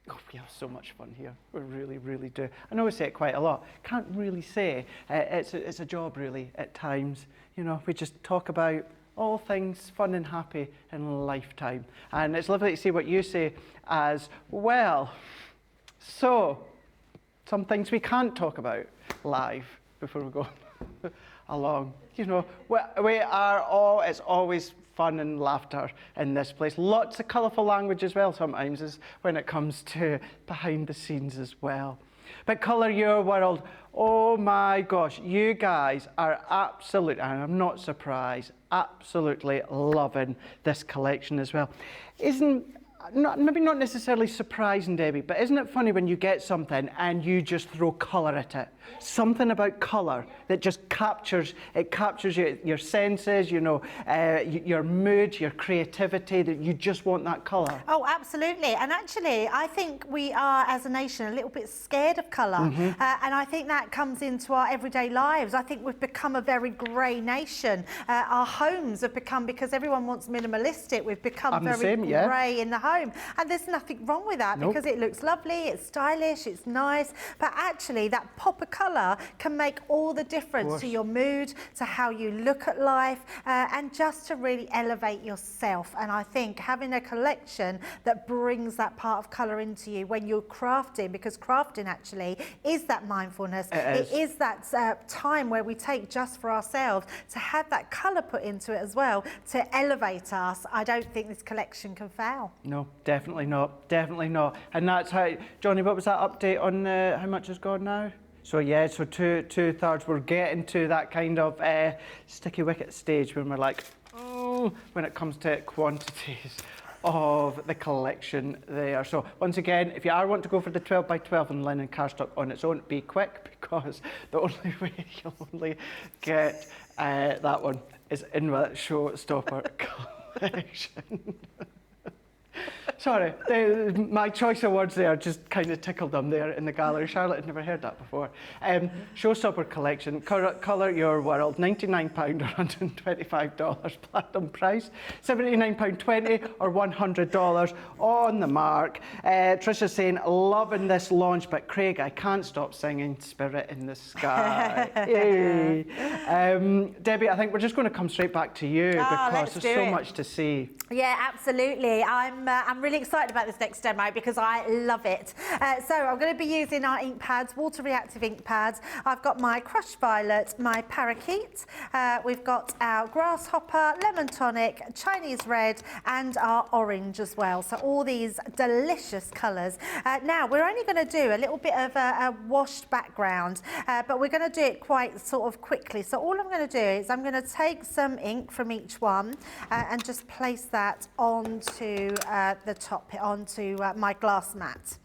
Oh, we have so much fun here. We really, really do. I know we say it quite a lot. Can't really say. It's a job, really, at times. You know, we just talk about all things fun and happy in lifetime. And it's lovely to see what you say as well. So, some things we can't talk about live before we go along. You know, we are all, it's always fun and laughter in this place. Lots of colourful language as well sometimes is when it comes to behind the scenes as well. But Colour Your World, oh my gosh, you guys are absolutely, and I'm not surprised, absolutely loving this collection as well. Maybe not necessarily surprising, Debbie, but isn't it funny when you get something and you just throw colour at it? Something about colour that just captures your senses, you know, your mood, your creativity, that you just want that colour. Oh, absolutely. And actually, I think we are, as a nation, a little bit scared of colour. And I think that comes into our everyday lives. I think we've become a very grey nation. Our homes have become, because everyone wants minimalistic, we've become very grey in the home. And there's nothing wrong with that because it looks lovely, it's stylish, it's nice. But actually, that pop of colour can make all the difference to your mood, to how you look at life, and just to really elevate yourself. And I think having a collection that brings that part of colour into you when you're crafting, because crafting actually is that mindfulness. It is that time where we take just for ourselves, to have that colour put into it as well, to elevate us. I don't think this collection can fail. No, definitely not. Definitely not. And that's how, Johnny, what was that update on how much has gone now? So yeah, so two-thirds. We're getting to that kind of sticky wicket stage when we're like, oh, when it comes to quantities of the collection there. So once again, if you are wanting to go for the 12 by 12 in linen cardstock on its own, be quick, because the only way you'll only get that one is in that showstopper collection. Sorry, my choice of words there just kind of tickled them there in the gallery. Charlotte had never heard that before. Showstopper collection, Colour Your World, £99 or $125 platinum price, £79.20 or $100 on the mark. Trisha's saying, loving this launch, but Craig, I can't stop singing Spirit in the Sky. Yay. Debbie, I think we're just going to come straight back to you because there's so much to see. Yeah, absolutely. I'm really excited about this next demo because I love it. So I'm going to be using our ink pads, water reactive ink pads. I've got my crushed violet, my parakeet. We've got our grasshopper, lemon tonic, Chinese red, and our orange as well. So all these delicious colours. Now we're only going to do a little bit of a washed background, but we're going to do it quite sort of quickly. So all I'm going to do is I'm going to take some ink from each one and just place that onto the top onto my glass mat.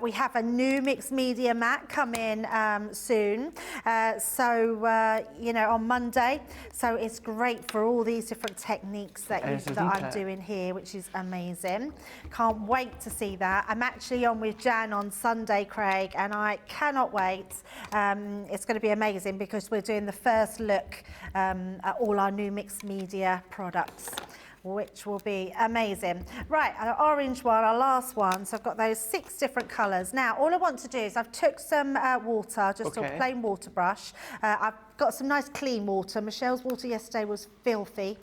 We have a new mixed media mat coming soon, you know, on Monday. So it's great for all these different techniques that I'm doing here, which is amazing. Can't wait to see that. I'm actually on with Jan on Sunday, Craig, and I cannot wait. It's going to be amazing because we're doing the first look at all our new mixed media products, which will be amazing. Right, our orange one, our last one. So I've got those 6 different colours. Now, all I want to do is I've took some water, just a plain water brush. I've got some nice clean water. Michelle's water yesterday was filthy.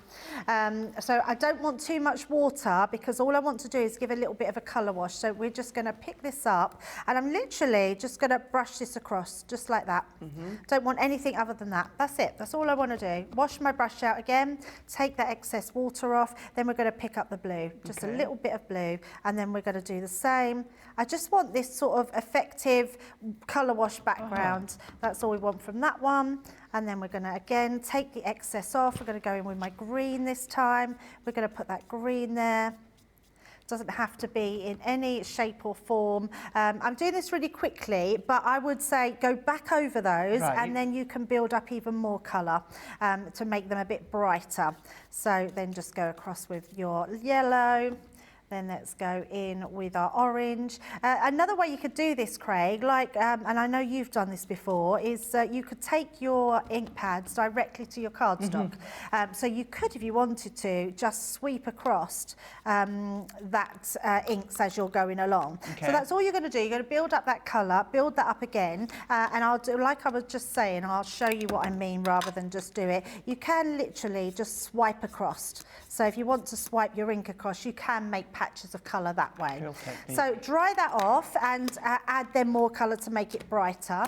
So I don't want too much water because all I want to do is give a little bit of a colour wash. So we're just going to pick this up and I'm literally just going to brush this across just like that. Don't want anything other than that. That's it. That's all I want to do. Wash my brush out again, take that excess water off. Then we're going to pick up the blue, just a little bit of blue, and then we're going to do the same. I just want this sort of effective colour wash background. That's all we want from that one. And then we're going to again take the excess off. We're going to go in with my green this time. We're going to put that green there. Doesn't have to be in any shape or form. I'm doing this really quickly, but I would say go back over those and then you can build up even more colour to make them a bit brighter. So then just go across with your yellow. Then let's go in with our orange. Another way you could do this, Craig, like, and I know you've done this before, is you could take your ink pads directly to your cardstock. So you could, if you wanted to, just sweep across that inks as you're going along. So that's all you're going to do. You're going to build up that colour, build that up again, and I'll do, like I was just saying, I'll show you what I mean rather than just do it. You can literally just swipe across. So if you want to swipe your ink across, you can make patches of colour that way. So dry that off and add then more colour to make it brighter.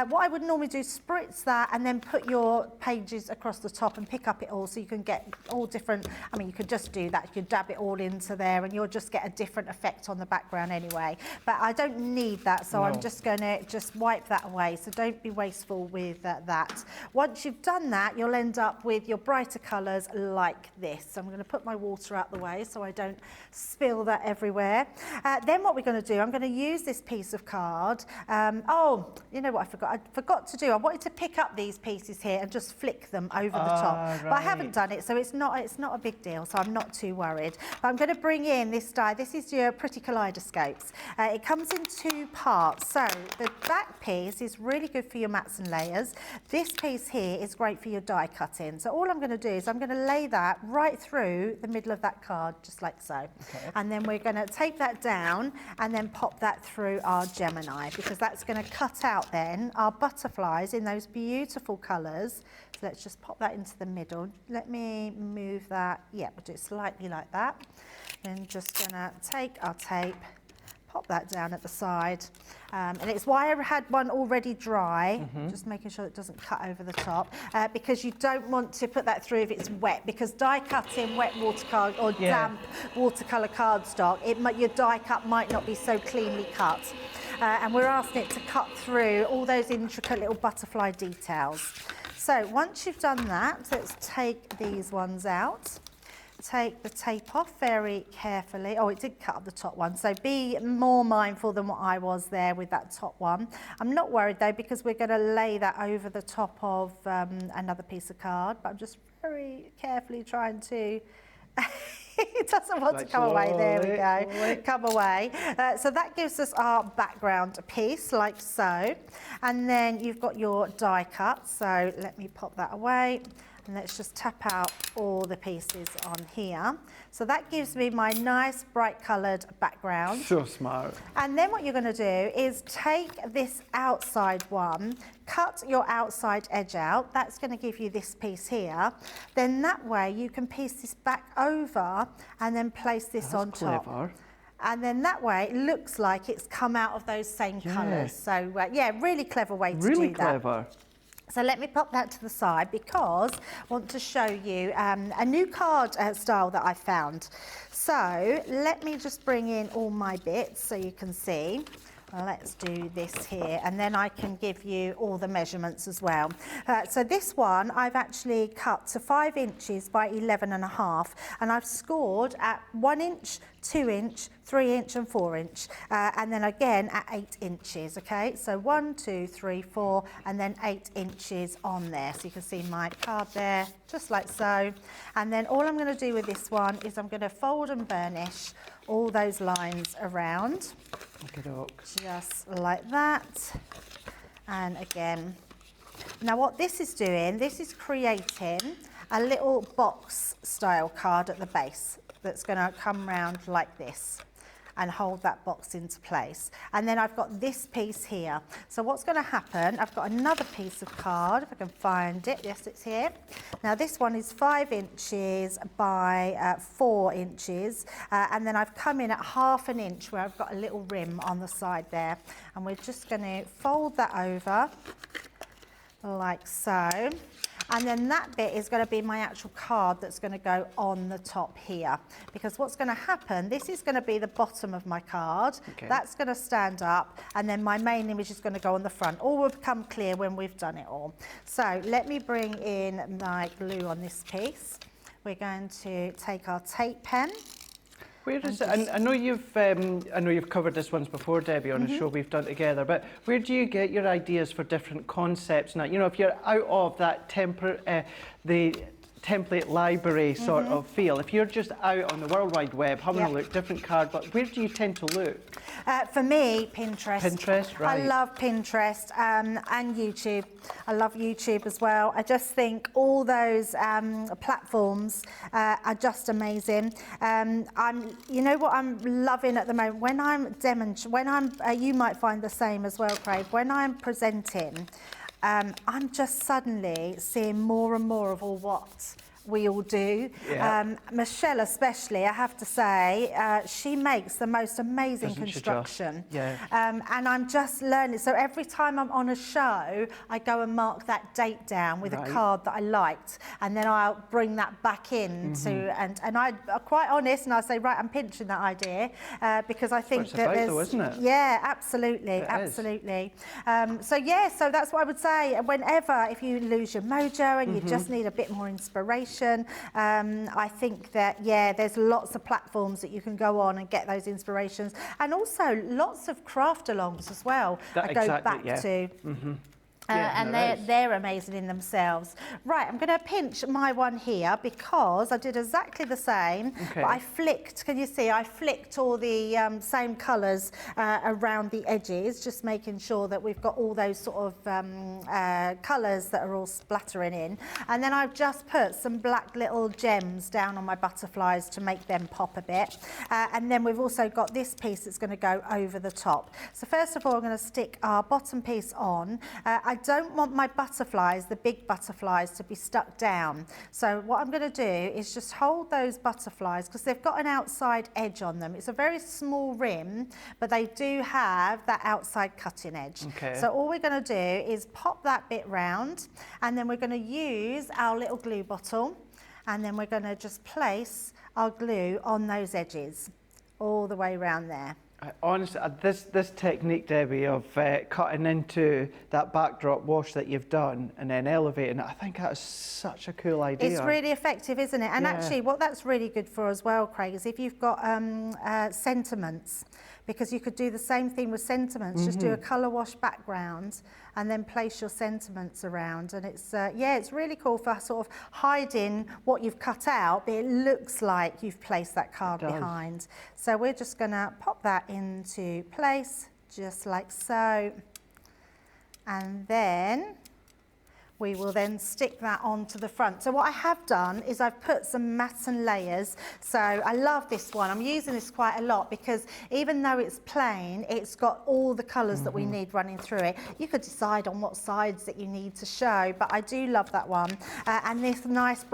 What I would normally do is spritz that and then put your pages across the top and pick up it all so you can get all different, I mean you could just do that, you could dab it all into there and you'll just get a different effect on the background anyway. But I don't need that, so I'm just going to just wipe that away, so don't be wasteful with that. Once you've done that, you'll end up with your brighter colours like this. I'm going to put my water out the way so I don't spill that everywhere. Then what we're going to do, I'm going to use this piece of card. Oh, you know what I forgot? I forgot to do. I wanted to pick up these pieces here and just flick them over the top. But I haven't done it, so it's not a big deal, so I'm not too worried. But I'm going to bring in this die. This is your Pretty Kaleidoscopes. It comes in 2 parts. So the back piece is really good for your mats and layers. This piece here is great for your die cutting. So all I'm going to do is I'm going to lay that right through the middle of that card, just like so. And then we're going to take that down and then pop that through our Gemini, because that's going to cut out then our butterflies in those beautiful colours. So let's just pop that into the middle. Let me move that. Yeah, we'll do it slightly like that. Then just going to take our tape, pop that down at the side. And it's why I had one already dry, just making sure it doesn't cut over the top, because you don't want to put that through if it's wet, because die cutting wet watercolour or damp watercolour cardstock, your die cut might not be so cleanly cut. And we're asking it to cut through all those intricate little butterfly details. So once you've done that, let's take these ones out. Take the tape off very carefully. Oh, it did cut up the top one, so be more mindful than what I was there with that top one. I'm not worried though, because we're going to lay that over the top of another piece of card, but I'm just very carefully trying to it doesn't want to come away. There we go. Come away. So that gives us our background piece, like so. And then you've got your die cut. So let me pop that away. And let's just tap out all the pieces on here. So that gives me my nice bright coloured background. So smart. And then what you're going to do is take this outside one, cut your outside edge out. That's going to give you this piece here. Then that way you can piece this back over and then place this on top. Clever. And then that way it looks like it's come out of those same colours. So yeah, really clever way to do that. Really clever. So let me pop that to the side because I want to show you a new card style that I found. So let me just bring in all my bits so you can see. Let's do this here, and then I can give you all the measurements as well. So this one I've actually cut to 5 inches by 11.5, and I've scored at 1 inch, 2 inch, 3 inch and 4 inch, and then again at 8 inches, okay? So 1, 2, 3, 4, and then 8 inches on there. So you can see my card there, just like so. And then all I'm going to do with this one is I'm going to fold and burnish all those lines around. Just like that. And again. Now what this is doing, this is creating a little box style card at the base that's going to come round like this and hold that box into place. And then I've got this piece here. So what's going to happen, I've got another piece of card, if I can find it. Yes, it's here. Now this one is 5 inches by 4 inches. And then I've come in at 1/2 inch where I've got a little rim on the side there. And we're just going to fold that over like so. And then that bit is going to be my actual card that's going to go on the top here. Because what's going to happen, this is going to be the bottom of my card. Okay. That's going to stand up, and then my main image is going to go on the front. All will become clear when we've done it all. So let me bring in my glue on this piece. We're going to take our tape pen. Where is it? I know you've covered this once before, Debbie, on a show we've done together. But where do you get your ideas for different concepts now? You know, if you're out of that the template library sort of feel, if you're just out on the World Wide Web having a look, different card, but where do you tend to look? For me, Pinterest. Pinterest, right. I love Pinterest and YouTube. I love YouTube as well. I just think all those platforms are just amazing. You know what I'm loving at the moment? When I'm you might find the same as well, Craig. When I'm presenting, I'm just suddenly seeing more and more of all what we all do. Yeah. Michelle especially, I have to say, she makes the most amazing construction. Yeah. And I'm just learning. So every time I'm on a show, I go and mark that date down with a card that I liked, and then I'll bring that back in and I'm quite honest, and I'll say, right, I'm pinching that idea because I think that there's... though, isn't it? Yeah, absolutely, absolutely. So that's what I would say. Whenever, if you lose your mojo and you just need a bit more inspiration, I think that, there's lots of platforms that you can go on and get those inspirations, and also lots of craft alongs as well. I go back to. And they're amazing in themselves. Right, I'm going to pinch my one here because I did exactly the same, but I flicked, can you see, I flicked all the same colours around the edges, just making sure that we've got all those sort of colours that are all splattering in. And then I've just put some black little gems down on my butterflies to make them pop a bit. And then we've also got this piece that's going to go over the top. So first of all, I'm going to stick our bottom piece on. I don't want my butterflies, the big butterflies, to be stuck down. So what I'm going to do is just hold those butterflies because they've got an outside edge on them. It's a very small rim, but they do have that outside cutting edge. So all we're going to do is pop that bit round, and then we're going to use our little glue bottle, and then we're going to just place our glue on those edges all the way around there. Honestly, this technique, Debbie, of cutting into that backdrop wash that you've done and then elevating it, I think that's such a cool idea. It's really effective, isn't it? And actually, what that's really good for as well, Craig, is if you've got sentiments, because you could do the same thing with sentiments, just do a colour wash background and then place your sentiments around. And it's, it's really cool for sort of hiding what you've cut out, but it looks like you've placed that card behind. So we're just going to pop that into place, just like so. And then we will then stick that onto the front. So what I have done is I've put some matten layers. So I love this one. I'm using this quite a lot because even though it's plain, it's got all the colours that we need running through it. You could decide on what sides that you need to show, but I do love that one. And this nice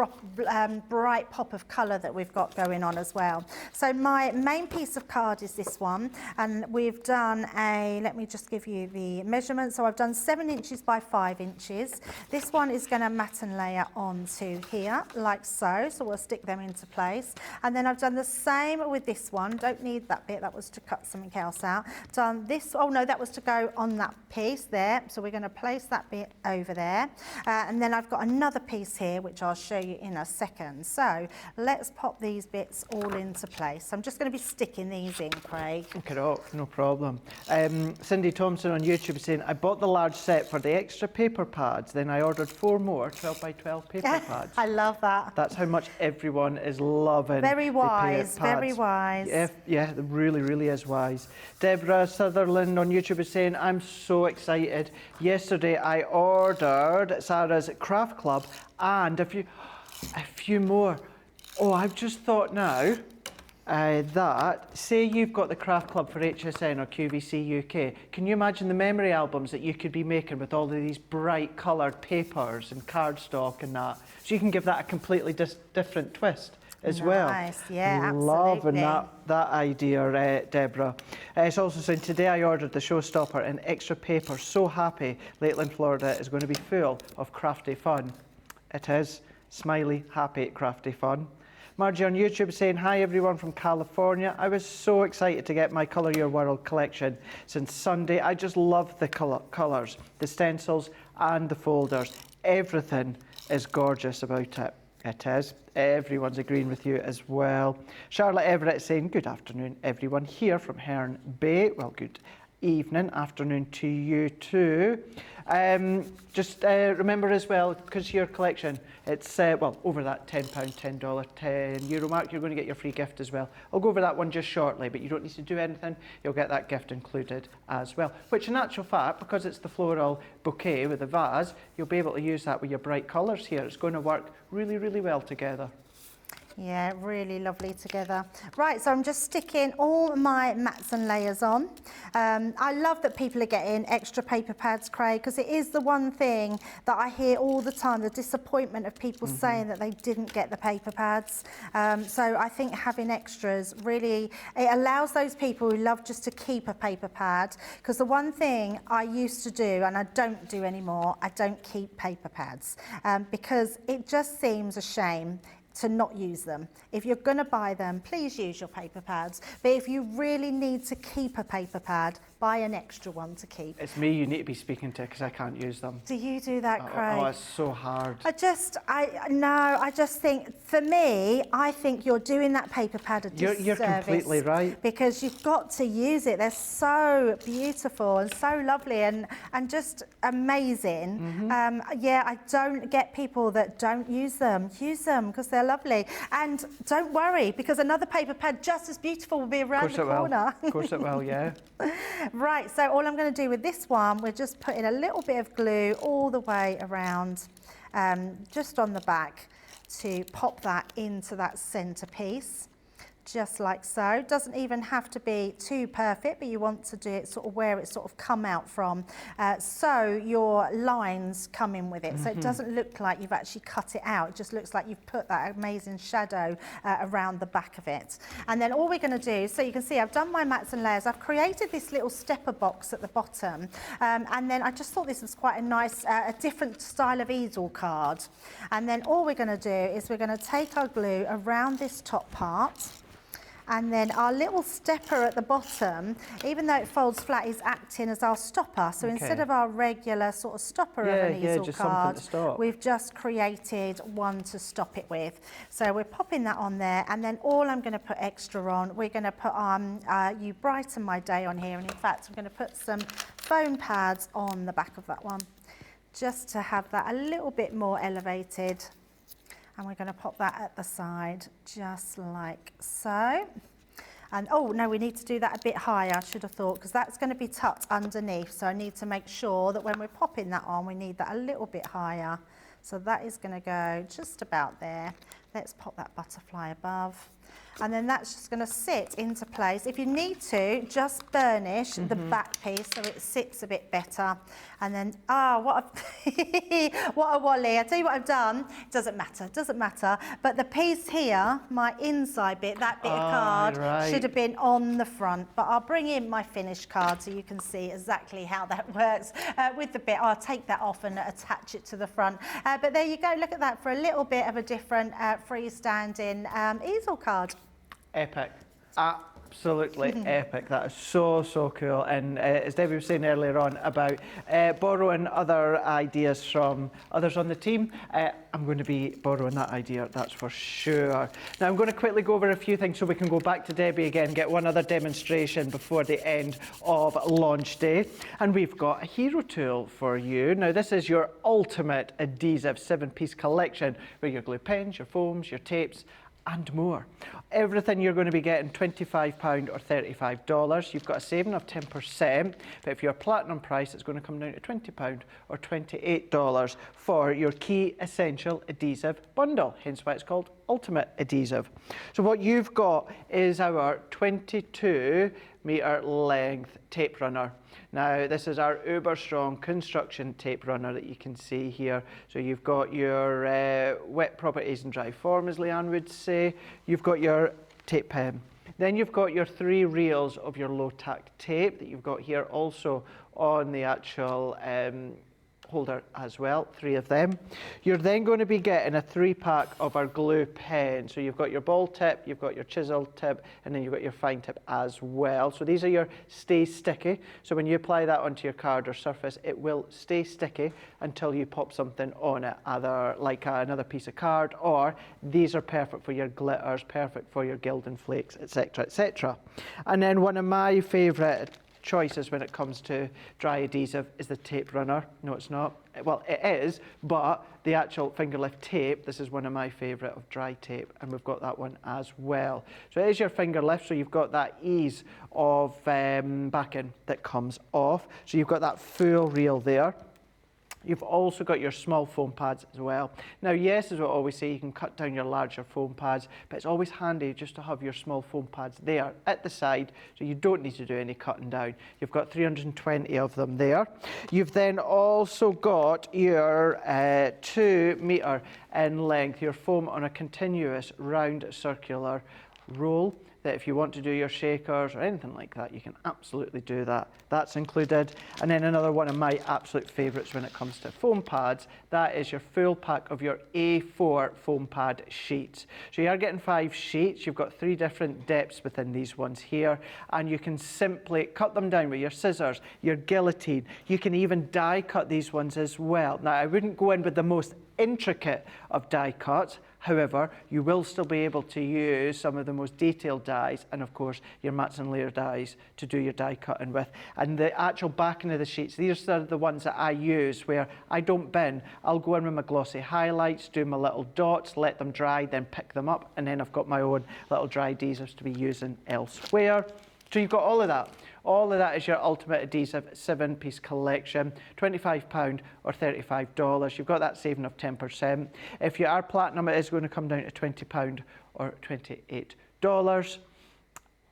bright pop of colour that we've got going on as well. So my main piece of card is this one, and we've done let me just give you the measurement. So I've done 7 inches by 5 inches. this one is going to matten layer onto here, like so. So we'll stick them into place. And then I've done the same with this one. Don't need that bit, that was to cut something else out. Done this, oh no, that was to go on that piece there. So we're going to place that bit over there. And then I've got another piece here, which I'll show you in a second. So let's pop these bits all into place. I'm just going to be sticking these in, Craig. Okay, no problem. Cindy Thompson on YouTube is saying, I bought the large set for the extra paper pads, then I ordered 4 more 12 by 12 paper pads. I love that. That's how much everyone is loving. Very wise, very wise. Yeah, it really, really is wise. Deborah Sutherland on YouTube is saying, I'm so excited. Yesterday I ordered Sarah's Craft Club and a few more. Oh, I've just thought now that, say you've got the Craft Club for HSN or QVC UK, can you imagine the memory albums that you could be making with all of these bright coloured papers and cardstock and that? So you can give that a completely different twist as well. Nice, yeah, Loving absolutely. that idea, Deborah. It's also saying, today I ordered the showstopper in extra paper. So happy Lakeland, Florida is going to be full of crafty fun. It is. Smiley, happy, crafty fun. Margie on YouTube saying, hi everyone from California. I was so excited to get my Colour Your World collection since Sunday. I just love the colours, the stencils and the folders. Everything is gorgeous about it. It is. Everyone's agreeing with you as well. Charlotte Everett saying, good afternoon everyone here from Herne Bay. Well, good evening, afternoon to you too. Just remember as well, because your collection, it's well over that £10, $10, €10 mark, you're going to get your free gift as well. I'll go over that one just shortly, but you don't need to do anything. You'll get that gift included as well. Which in actual fact, because it's the floral bouquet with the vase, you'll be able to use that with your bright colours here. It's going to work really, really well together. Yeah, really lovely together. Right, so I'm just sticking all my mats and layers on. I love that people are getting extra paper pads, Craig, because it is the one thing that I hear all the time, the disappointment of people saying that they didn't get the paper pads. So I think having extras really, it allows those people who love just to keep a paper pad, because the one thing I used to do, and I don't do anymore, I don't keep paper pads, because it just seems a shame to not use them. If you're going to buy them, please use your paper pads. But if you really need to keep a paper pad, buy an extra one to keep. It's me you need to be speaking to because I can't use them. Do you do that, Craig? Oh, it's so hard. I just think, for me, I think you're doing that paper pad a disservice. You're completely right. Because you've got to use it. They're so beautiful and so lovely and just amazing. Yeah, I don't get people that don't use them. Use them because they're lovely. And don't worry, because another paper pad just as beautiful will be around the corner. Of course it will, yeah. Right, so all I'm going to do with this one, we're just putting a little bit of glue all the way around, just on the back, to pop that into that centerpiece, just like so. Doesn't even have to be too perfect, but you want to do it sort of where it sort of come out from, so your lines come in with it. So it doesn't look like you've actually cut it out. It just looks like you've put that amazing shadow around the back of it. And then all we're going to do, so you can see I've done my mats and layers. I've created this little stepper box at the bottom, and then I just thought this was quite a nice, a different style of easel card. And then all we're going to do is we're going to take our glue around this top part. And then our little stepper at the bottom, even though it folds flat, is acting as our stopper. So instead of our regular sort of stopper of an easel card, we've just created one to stop it with. So we're popping that on there, and then all I'm going to put extra on, we're going to put You Brighten My Day on here, and in fact I'm going to put some foam pads on the back of that one, just to have that a little bit more elevated. And we're going to pop that at the side, just like so. And oh no, we need to do that a bit higher, I should have thought, because that's going to be tucked underneath. So I need to make sure that when we're popping that on, we need that a little bit higher. So that is going to go just about there. Let's pop that butterfly above. And then that's just going to sit into place. If you need to, just burnish the back piece so it sits a bit better. And then, what a wally. I tell you what I've done. It doesn't matter. But the piece here, my inside bit, that bit of card, should have been on the front. But I'll bring in my finished card so you can see exactly how that works. With the bit, I'll take that off and attach it to the front. But there you go. Look at that for a little bit of a different freestanding easel card. Epic. Absolutely epic. That is so cool. And as Debbie was saying earlier on about borrowing other ideas from others on the team, I'm going to be borrowing that idea, that's for sure. Now I'm going to quickly go over a few things so we can go back to Debbie again, get one other demonstration before the end of launch day. And we've got a hero tool for you. Now this is your ultimate adhesive 7-piece collection with your glue pens, your foams, your tapes, and more. Everything you're going to be getting £25 or $35. You've got a saving of 10%, but if you're platinum price, it's going to come down to £20 or $28 for your key essential adhesive bundle, hence why it's called Ultimate Adhesive. So what you've got is our 22-metre length tape runner. Now this is our uber strong construction tape runner that you can see here. So you've got your wet properties and dry form, as Leanne would say. You've got your tape pen. Then you've got your 3 reels of your low tack tape that you've got here also on the actual holder as well, 3 of them. You're then going to be getting a 3-pack of our glue pen. So you've got your ball tip, you've got your chisel tip, and then you've got your fine tip as well. So these are your stay sticky. So when you apply that onto your card or surface, it will stay sticky until you pop something on it, either like another piece of card, or these are perfect for your glitters, perfect for your gilding flakes, etc., etc. And then one of my favourite choices when it comes to dry adhesive is the tape runner. No, it's not. Well, it is, but the actual finger lift tape, this is one of my favourite of dry tape, and we've got that one as well. So it is your finger lift, so you've got that ease of backing that comes off. So you've got that full reel there. You've also got your small foam pads as well. Now, yes, as I always say, you can cut down your larger foam pads, but it's always handy just to have your small foam pads there at the side, so you don't need to do any cutting down. You've got 320 of them there. You've then also got your 2 metre in length, your foam on a continuous round circular roll, that if you want to do your shakers or anything like that, you can absolutely do that. That's included. And then another one of my absolute favourites when it comes to foam pads, that is your full pack of your A4 foam pad sheets. So you are getting 5 sheets. You've got 3 different depths within these ones here, and you can simply cut them down with your scissors, your guillotine. You can even die cut these ones as well. Now, I wouldn't go in with the most intricate of die cuts. However, you will still be able to use some of the most detailed dies and, of course, your mats and layer dies to do your die cutting with. And the actual backing of the sheets, these are the ones that I use where I don't bin. I'll go in with my glossy highlights, do my little dots, let them dry, then pick them up, and then I've got my own little dry adhesives to be using elsewhere. So you've got all of that. All of that is your Ultimate Adhesive 7-piece collection, £25 or $35. You've got that saving of 10%. If you are platinum, it is going to come down to £20 or $28.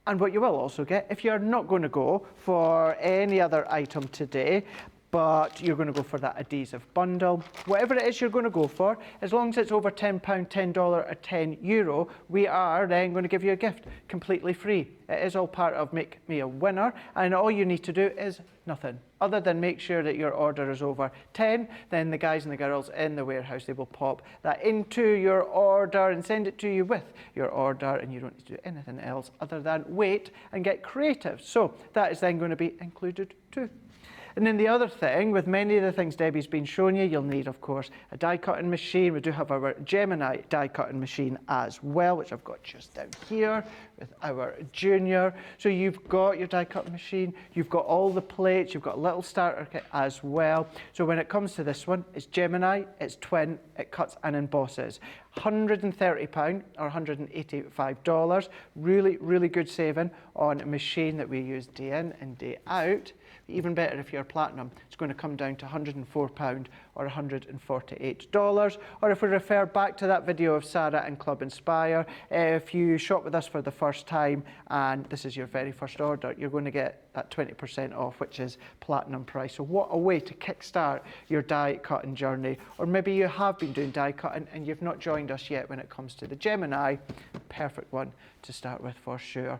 And what you will also get, if you're not going to go for any other item today, but you're going to go for that adhesive bundle, whatever it is you're going to go for, as long as it's over £10, $10 or €10, we are then going to give you a gift completely free. It is all part of Make Me a Winner, and all you need to do is nothing other than make sure that your order is over 10. Then the guys and the girls in the warehouse, they will pop that into your order and send it to you with your order, and you don't need to do anything else other than wait and get creative. So that is then going to be included too. And then the other thing, with many of the things Debbie's been showing you, you'll need, of course, a die cutting machine. We do have our Gemini die cutting machine as well, which I've got just down here with our Junior. So you've got your die cutting machine, you've got all the plates, you've got a little starter kit as well. So when it comes to this one, it's Gemini, it's twin, it cuts and embosses. £130 or $185. Really, really good saving on a machine that we use day in and day out. Even better if you're platinum, it's going to come down to £104 or $148. Or if we refer back to that video of Sarah and Club Inspire, if you shop with us for the first time and this is your very first order, you're going to get that 20% off, which is platinum price. So what a way to kickstart your die cutting journey. Or maybe you have been doing die cutting and you've not joined us yet when it comes to the Gemini. Perfect one to start with for sure.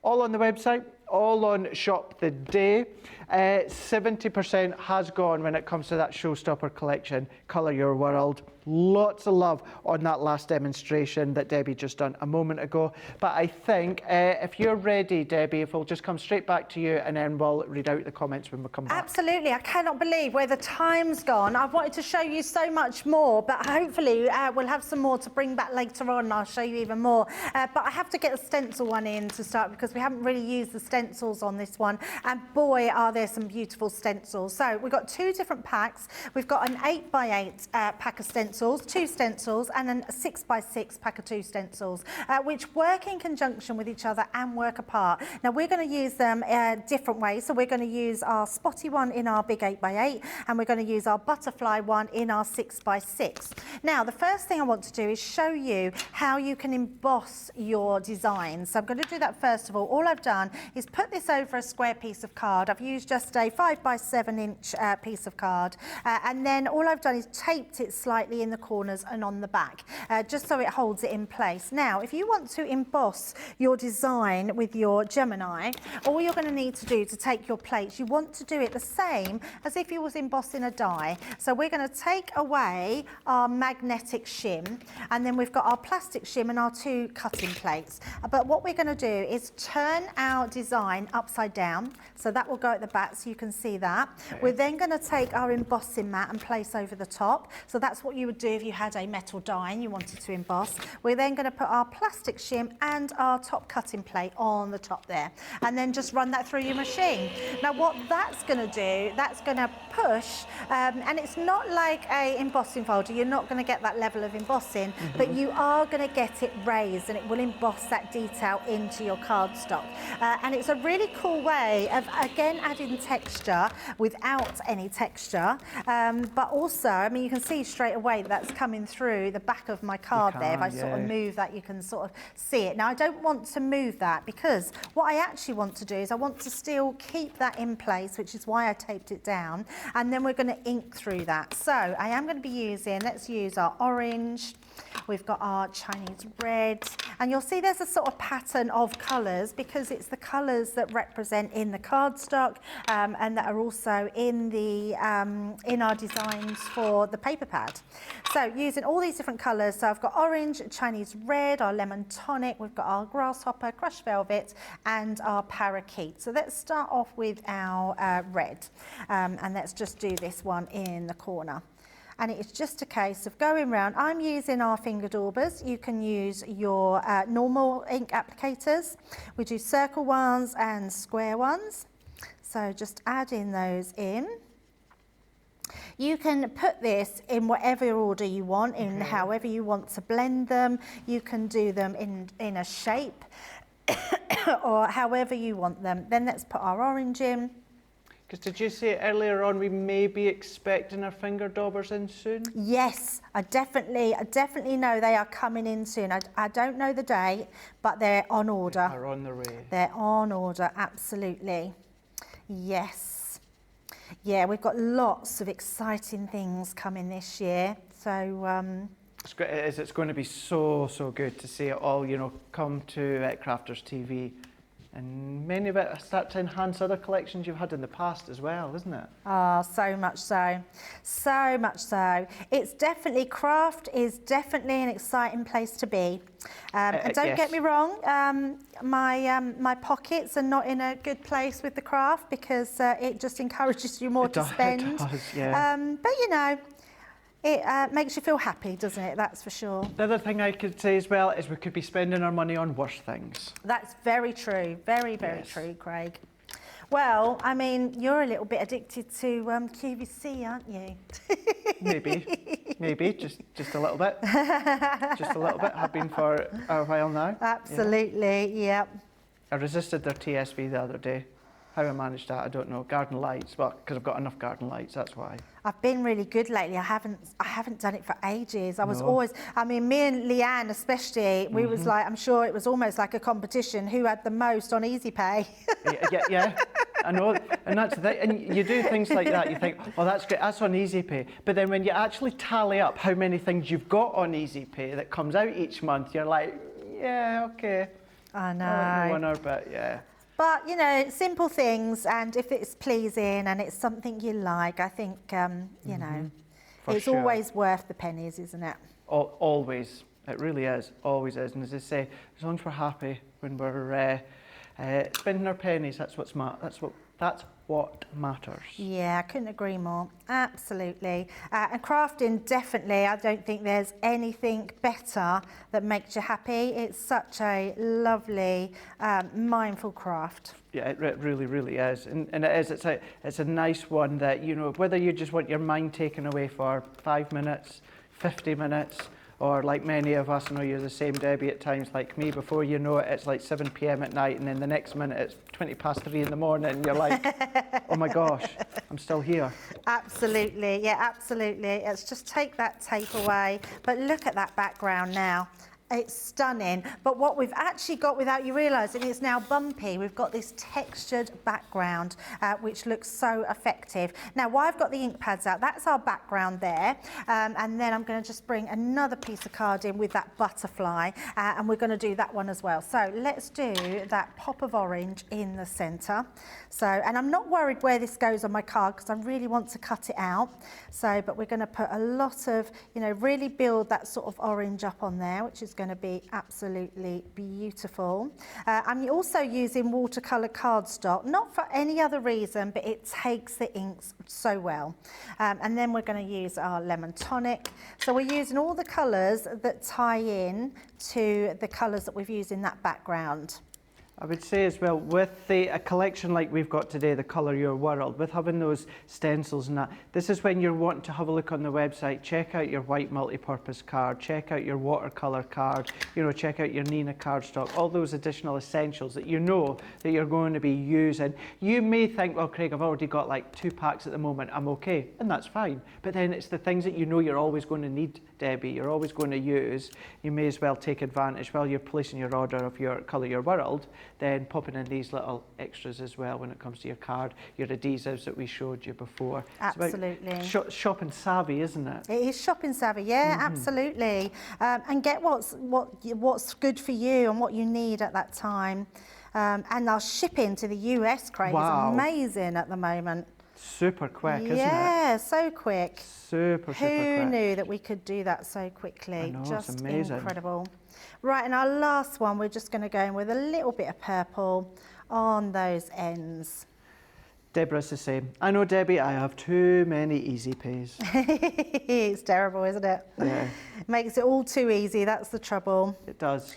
All on the website, all on Shop the Day. 70% has gone when it comes to that showstopper collection, Colour Your World. Lots of love on that last demonstration that Debbie just done a moment ago. But I think if you're ready, Debbie, if we'll just come straight back to you and then we'll read out the comments when we come back. Absolutely. I cannot believe where the time's gone. I've wanted to show you so much more, but hopefully we'll have some more to bring back later on and I'll show you even more. But I have to get the stencil one in to start because we haven't really used the stencils on this one. And boy, are there some beautiful stencils. So we've got two different packs. We've got an 8x8 pack of stencils, 2 stencils, and then a 6x6 pack of 2 stencils, which work in conjunction with each other and work apart. Now we're going to use them different ways. So we're going to use our spotty one in our big 8x8, and we're going to use our butterfly one in our 6x6. Now the first thing I want to do is show you how you can emboss your designs. So I'm going to do that first of all. All I've done is put this over a square piece of card. I've used just a 5x7-inch piece of card, and then all I've done is taped it slightly in the corners and on the back, just so it holds it in place. Now, if you want to emboss your design with your Gemini, all you're going to need to do to take your plates, you want to do it the same as if you was embossing a die. So we're going to take away our magnetic shim, and then we've got our plastic shim and our 2 cutting plates. But what we're going to do is turn our design upside down, so that will go at the back so you can see that. Okay. We're then going to take our embossing mat and place over the top. So that's what you would do if you had a metal die and you wanted to emboss. We're then going to put our plastic shim and our top cutting plate on the top there, and then just run that through your machine. Now what that's going to do, that's going to push, and it's not like a embossing folder, you're not going to get that level of embossing, but you are going to get it raised and it will emboss that detail into your cardstock. And it's a really cool way of, again, adding texture without any texture, but also, I mean, you can see straight away that's coming through the back of my card there. If I sort of move that, you can sort of see it. Now, I don't want to move that because what I actually want to do is I want to still keep that in place, which is why I taped it down, and then we're going to ink through that. So I am going to be using, let's use our orange, we've got our Chinese red, and you'll see there's a sort of pattern of colours because it's the colours that represent in the cardstock and that are also in the in our designs for the paper pad. So using all these different colours, so I've got orange, Chinese red, our lemon tonic, we've got our grasshopper, crushed velvet, and our parakeet. So let's start off with our red, and let's just do this one in the corner. And it's just a case of going round. I'm using our finger daubers. You can use your normal ink applicators. We do circle ones and square ones. So just adding those in. You can put this in whatever order you want, in however you want to blend them. You can do them in a shape or however you want them. Then let's put our orange in. Because did you say earlier on we may be expecting our finger daubers in soon? Yes, I definitely know they are coming in soon. I don't know the date, but they're on order. They are on the way. They're on order, absolutely. Yes. Yeah, we've got lots of exciting things coming this year. So it's going to be so good to see it all, you know, come to Crafters TV. And many of it start to enhance other collections you've had in the past as well, isn't it? Oh, so much so. So much so. It's definitely, craft is definitely an exciting place to be. And don't get me wrong, my pockets are not in a good place with the craft because it just encourages you more to spend. It does, yeah. But you know, it makes you feel happy, doesn't it? That's for sure. The other thing I could say as well is we could be spending our money on worse things. That's very true. Very true, Craig. Well, I mean, you're a little bit addicted to QVC, aren't you? Maybe. Maybe, just a little bit. Just a little bit. Have been for a while now. Absolutely, yeah. I resisted their TSV the other day. How I managed that, I don't know. Garden lights, well, because I've got enough garden lights, that's why. I've been really good lately. I haven't done it for ages. I was always, I mean, me and Leanne especially, we was like, I'm sure it was almost like a competition who had the most on Easy Pay. yeah, I know. And that's the thing. And you do things like that, you think, oh, that's great, that's on Easy Pay. But then when you actually tally up how many things you've got on Easy Pay that comes out each month, you're like, yeah, okay. I know. I'll let you win, but yeah. But, you know, simple things, and if it's pleasing and it's something you like, I think, you know, it's always worth the pennies, isn't it? Always. It really is. Always is. And as I say, as long as we're happy when we're spending our pennies, that's what matters. Yeah, I couldn't agree more. Absolutely. And crafting, definitely, I don't think there's anything better that makes you happy. It's such a lovely, mindful craft. Yeah, it really, really is. And it is, it's a nice one that, you know, whether you just want your mind taken away for 5 minutes, 50 minutes, or like many of us, I know you're the same, Debbie, at times like me, before you know it, it's like 7 p.m. at night, and then the next minute it's 20 past 3 in the morning, and you're like, oh my gosh, I'm still here. Absolutely, yeah, absolutely. Let's just take that tape away, but look at that background now. It's stunning, but what we've actually got, without you realising, it's now bumpy. We've got this textured background, which looks so effective. Now, while I've got the ink pads out, that's our background there, and then I'm going to just bring another piece of card in with that butterfly, and we're going to do that one as well. So let's do that pop of orange in the centre. So, and I'm not worried where this goes on my card because I really want to cut it out. So, but we're going to put a lot of, you know, really build that sort of orange up on there, which is going to be absolutely beautiful. I'm also using watercolour cardstock, not for any other reason, but it takes the inks so well. And then we're going to use our lemon tonic. So we're using all the colours that tie in to the colours that we've used in that background. I would say as well, with a collection like we've got today, the Colour Your World, with having those stencils and that, this is when you're wanting to have a look on the website, check out your white multi-purpose card, check out your watercolour card, you know, check out your Nina cardstock, all those additional essentials that you know that you're going to be using. You may think, well, Craig, I've already got like 2 packs at the moment, I'm okay, and that's fine. But then it's the things that you know you're always going to need, Debbie, you're always going to use. You may as well take advantage while you're placing your order of your Colour Your World, then popping in these little extras as well when it comes to your card, your adhesives that we showed you before. Absolutely. It's shopping savvy, isn't it? It is shopping savvy, yeah, absolutely. And get what's good for you and what you need at that time. And our shipping to the US, Craig, is amazing at the moment. Super quick, isn't it? Yeah, so quick. Super quick. Who knew that we could do that so quickly? I know, just it's amazing. Incredible. Right, and our last one, we're just going to go in with a little bit of purple on those ends. Deborah's the same. I know, Debbie, I have too many easy pays. It's terrible, isn't it? Yeah. Makes it all too easy, that's the trouble. It does.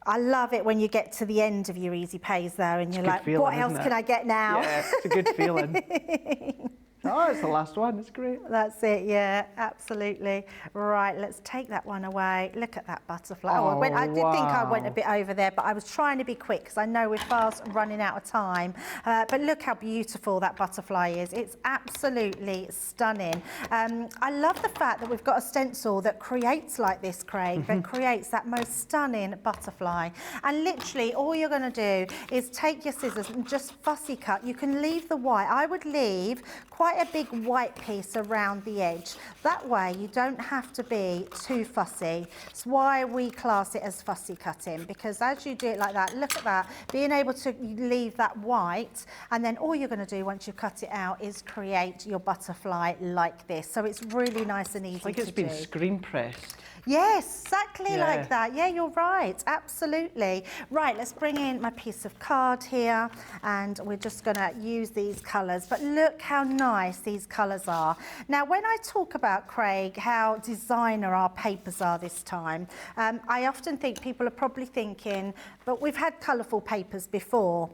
I love it when you get to the end of your easy pays though, and you're like, feeling, what else can I get now? Yeah, it's a good feeling. Oh, it's the last one, it's great. That's it, yeah, absolutely. Right, let's take that one away. Look at that butterfly. Oh, I did think I went a bit over there, but I was trying to be quick because I know we're fast running out of time. But look how beautiful that butterfly is. It's absolutely stunning. I love the fact that we've got a stencil that creates like this, Craig, that creates that most stunning butterfly. And literally all you're going to do is take your scissors and just fussy cut. You can leave the white. I would leave quite a big white piece around the edge. That way you don't have to be too fussy. It's why we class it as fussy cutting, because as you do it like that, look at that, being able to leave that white, and then all you're going to do once you cut it out is create your butterfly like this. So it's really nice and easy to do. Like it's been screen pressed. Yes, exactly like that. Yeah, you're right. Absolutely. Right, let's bring in my piece of card here, and we're just going to use these colours. But look how nice these colours are. Now, when I talk about, Craig, how designer our papers are this time, I often think people are probably thinking, but we've had colourful papers before.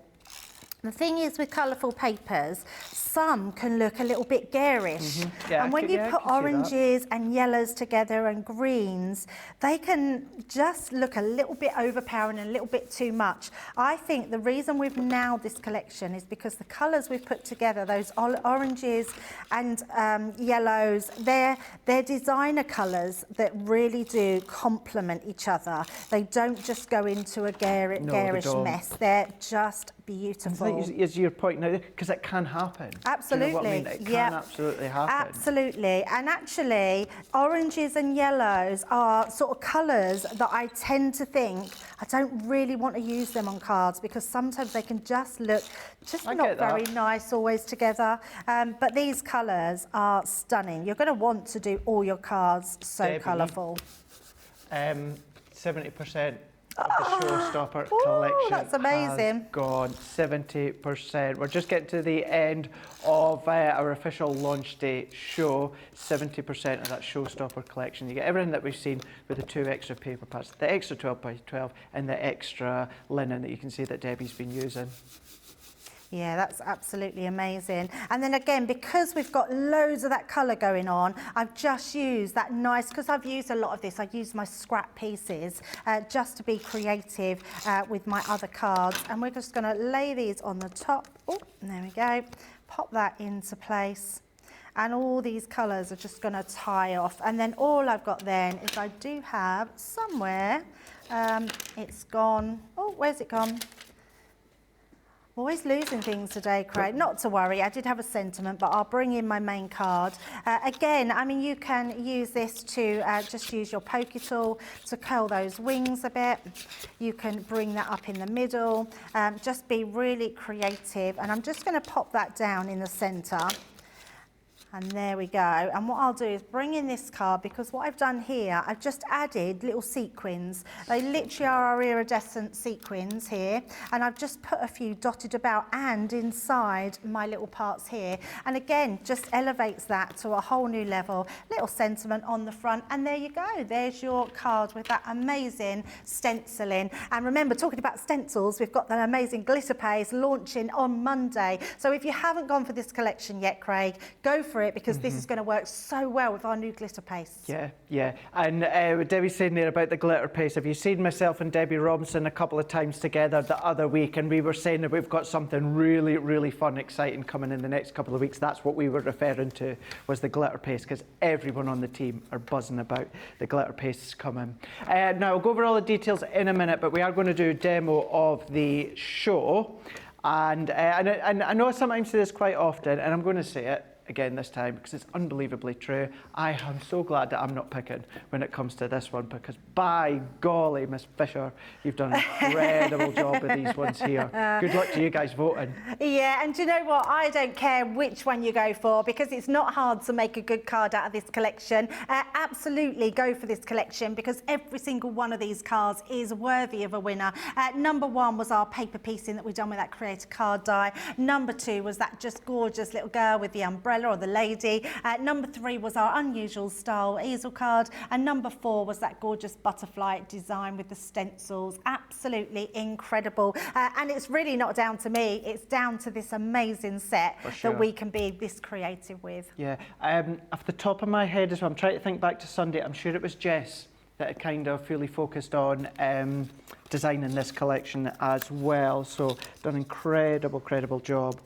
The thing is with colourful papers, some can look a little bit garish. Yeah, and when you I put can see that. oranges and yellows together and greens, they can just look a little bit overpowering and a little bit too much. I think the reason we've nailed this collection is because the colours we've put together, those oranges and yellows, they're designer colours that really do complement each other. They don't just go into a garish mess. They're just beautiful. Is your point now, because it can happen. Absolutely. Do you know what I mean? It can absolutely happen. Absolutely. And actually, oranges and yellows are sort of colours that I tend to think I don't really want to use them on cards because sometimes they can just look not very nice always together. But these colours are stunning. You're going to want to do all your cards so colourful. 70% of the Showstopper collection that's amazing. has gone. 70%. We're just getting to the end of our official launch day show. 70% of that Showstopper collection. You get everything that we've seen with the 2 extra paper pads, the extra 12 by 12 and the extra linen that you can see that Debbie's been using. Yeah, that's absolutely amazing. And then again, because we've got loads of that colour going on, I've just used that nice, because I've used a lot of this, I used my scrap pieces just to be creative with my other cards. And we're just going to lay these on the top. Oh, there we go. Pop that into place. And all these colours are just going to tie off. And then all I've got then is I do have somewhere, it's gone. Oh, where's it gone? Always losing things today, Craig. Not to worry, I did have a sentiment, but I'll bring in my main card. Again, I mean, you can use this to just use your pokey tool to curl those wings a bit. You can bring that up in the middle. Just be really creative. And I'm just going to pop that down in the centre. And there we go. And what I'll do is bring in this card, because what I've done here, I've just added little sequins. They literally are our iridescent sequins here. And I've just put a few dotted about and inside my little parts here. And again, just elevates that to a whole new level. Little sentiment on the front. And there you go. There's your card with that amazing stenciling. And remember, talking about stencils, we've got that amazing glitter paste launching on Monday. So if you haven't gone for this collection yet, Craig, go for it, because this is going to work so well with our new glitter paste. Yeah. And Debbie's saying there about the glitter paste. Have you seen myself and Debbie Robinson a couple of times together the other week? And we were saying that we've got something really, really fun, exciting coming in the next couple of weeks. That's what we were referring to, was the glitter paste, because everyone on the team are buzzing about the glitter pastes coming. Now, we'll go over all the details in a minute, but we are going to do a demo of the show. And I know I sometimes say this quite often, and I'm going to say it again this time because it's unbelievably true. I am so glad that I'm not picking when it comes to this one, because by golly, Miss Fisher, you've done an incredible job with these ones here. Good luck to you guys voting. Yeah, and do you know what? I don't care which one you go for, because it's not hard to make a good card out of this collection. Absolutely go for this collection, because every single one of these cards is worthy of a winner. Number 1 was our paper piecing that we've done with that creator card die. Number 2 was that just gorgeous little girl with the umbrella, or the lady. Number 3 was our unusual style easel card, and number 4 was that gorgeous butterfly design with the stencils. Absolutely incredible. And it's really not down to me, it's down to this amazing set that we can be this creative with. Yeah, off the top of my head as well, I'm trying to think back to Sunday, I'm sure it was Jess that had kind of fully focused on designing this collection as well, so done an incredible job.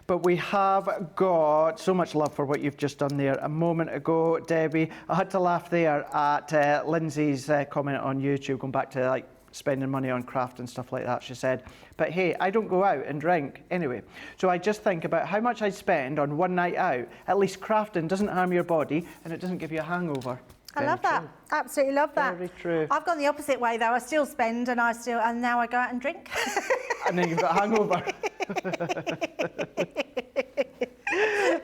But we have got so much love for what you've just done there a moment ago, Debbie. I had to laugh there at Lindsay's comment on YouTube, going back to like spending money on craft and stuff like that. She said, but hey, I don't go out and drink anyway. So I just think about how much I spend on one night out. At least crafting doesn't harm your body and it doesn't give you a hangover. I love that. Absolutely love that. Very true. I've gone the opposite way though. I still spend and now I go out and drink. And then you've got a hangover.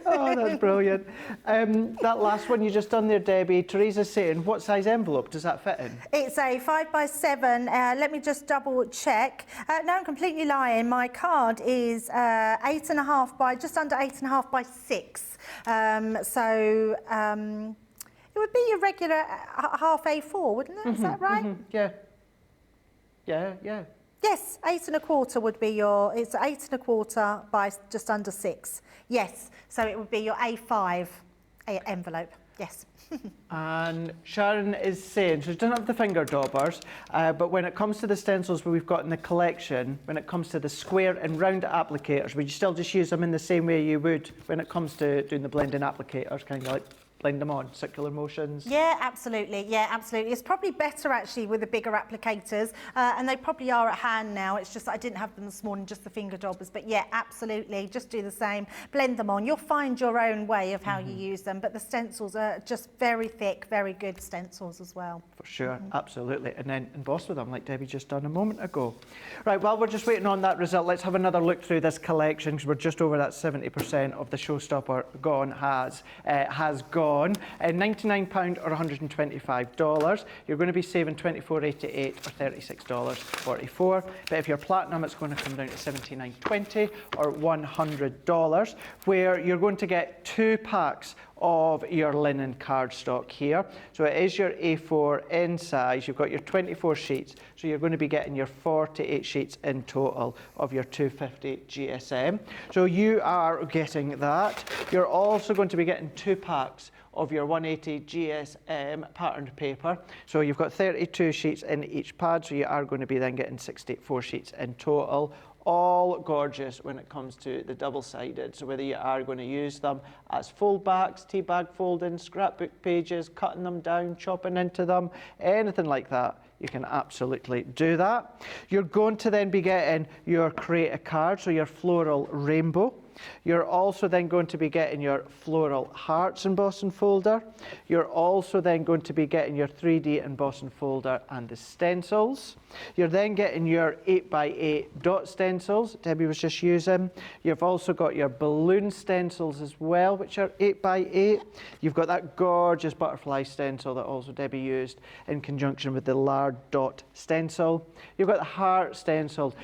Oh, that's brilliant. That last one you just done there, Debbie, Teresa's saying, what size envelope does that fit in? It's a 5x7. Let me just double check. No, I'm completely lying. My card is 8.5 by, just under 8.5 by 6. It would be your regular half A4, wouldn't it? Is that right? Yeah. Yes, 8 1/4 would be your, it's 8 1/4 by just under 6. Yes, so it would be your A5 envelope, yes. And Sharon is saying, she doesn't have the finger daubers, but when it comes to the stencils we've got in the collection, when it comes to the square and round applicators, would you still just use them in the same way you would when it comes to doing the blending applicators, kind of like blend them on, circular motions? Yeah, absolutely. Yeah, absolutely. It's probably better actually with the bigger applicators, and they probably are at hand now. It's just I didn't have them this morning, just the finger daubers. But yeah, absolutely. Just do the same. Blend them on. You'll find your own way of how you use them. But the stencils are just very thick, very good stencils as well. For sure, absolutely. And then emboss with them, like Debbie just done a moment ago. Right, while we're just waiting on that result, let's have another look through this collection, because we're just over that 70% of the showstopper has gone. £99 or $125. You're going to be saving $24.88 or $36.44. But if you're platinum, it's going to come down to $79.20 or $100, where you're going to get 2 packs of your linen cardstock here. So it is your A4 in size. You've got your 24 sheets, so you're going to be getting your 48 sheets in total of your 250 GSM. So you are getting that. You're also going to be getting 2 packs of your 180 GSM patterned paper. So you've got 32 sheets in each pad, so you are going to be then getting 64 sheets in total. All gorgeous when it comes to the double-sided. So whether you are going to use them as fold backs, tea bag folding, scrapbook pages, cutting them down, chopping into them, anything like that, you can absolutely do that. You're going to then be getting your Create a Card, so your floral rainbow. You're also then going to be getting your floral hearts embossing folder. You're also then going to be getting your 3D embossing folder and the stencils. You're then getting your 8x8 dot stencils Debbie was just using. You've also got your balloon stencils as well, which are 8x8. You've got that gorgeous butterfly stencil that also Debbie used in conjunction with the large dot stencil. You've got the heart stencil.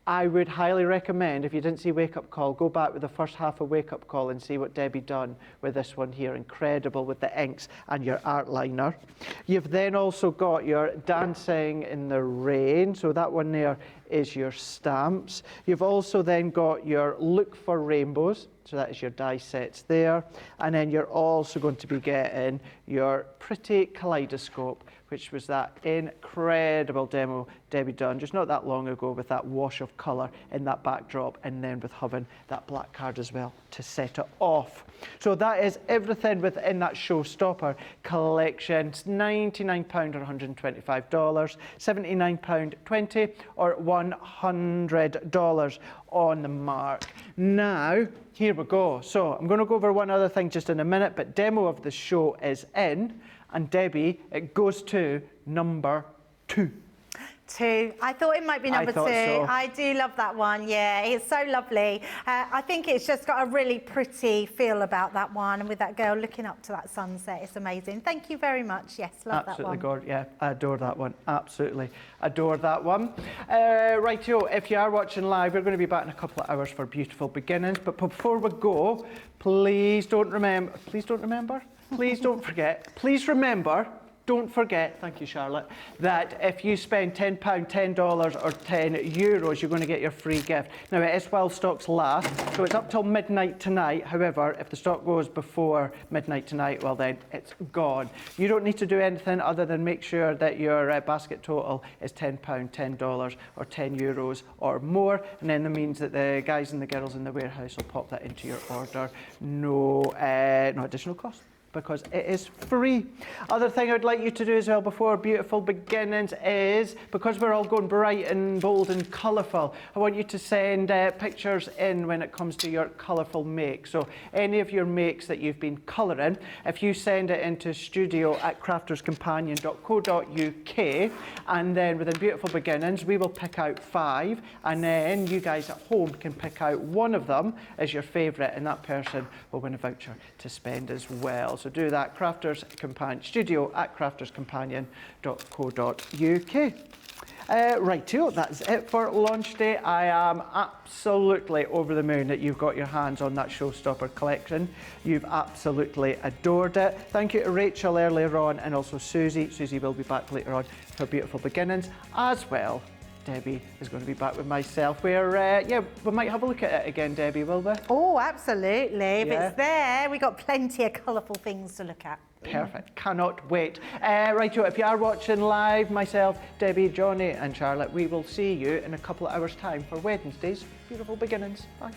I would highly recommend, if you didn't see Wake Up Call, go back with the first half of Wake Up Call and see what Debbie done with this one here. Incredible with the inks and your art liner. You've then also got your Dancing in the Rain. So that one there is your stamps. You've also then got your Look for Rainbows. So that is your die sets there. And then you're also going to be getting your Pretty Kaleidoscope, which was that incredible demo Debbie done just not that long ago with that wash of colour in that backdrop, and then with having that black card as well to set it off. So that is everything within that Showstopper collection. It's £99 or $125, £79.20 or $100 on the mark. Now, here we go. So I'm going to go over one other thing just in a minute, but demo of the show is in. And Debbie, it goes to number 2. 2. I thought it might be number 2. So. I do love that one. Yeah, it's so lovely. I think it's just got a really pretty feel about that one, and with that girl looking up to that sunset, it's amazing. Thank you very much. Yes, love absolutely that one. Gorgeous. Yeah, I adore that one. Absolutely adore that one. Rightio, if you are watching live, we're going to be back in a couple of hours for Beautiful Beginnings. But before we go, please don't forget, thank you Charlotte, that if you spend £10, $10 or €10, you're going to get your free gift. Now it is while stocks last, so it's up till midnight tonight. However, if the stock goes before midnight tonight, well then it's gone. You don't need to do anything other than make sure that your basket total is £10, $10 or €10 or more, and then that means that the guys and the girls in the warehouse will pop that into your order. No additional cost, because it is free. Other thing I'd like you to do as well before Beautiful Beginnings is, because we're all going bright and bold and colourful, I want you to send pictures in when it comes to your colourful make. So any of your makes that you've been colouring, if you send it into studio@crafterscompanion.co.uk, and then within Beautiful Beginnings we will pick out 5, and then you guys at home can pick out one of them as your favourite, and that person will win a voucher to spend as well. So do that, studio@crafterscompanion.co.uk. Rightio, that's it for launch day. I am absolutely over the moon that you've got your hands on that Showstopper collection. You've absolutely adored it. Thank you to Rachel earlier on, and also Susie. Susie will be back later on for Beautiful Beginnings as well Debbie is going to be back with myself. Where, yeah, we might have a look at it again, Debbie, will we? Oh, absolutely. If Yeah. it's there, we've got plenty of colourful things to look at. Perfect. Cannot wait. Right, if you are watching live, myself, Debbie, Johnny and Charlotte, we will see you in a couple of hours' time for Wednesday's Beautiful Beginnings. Bye.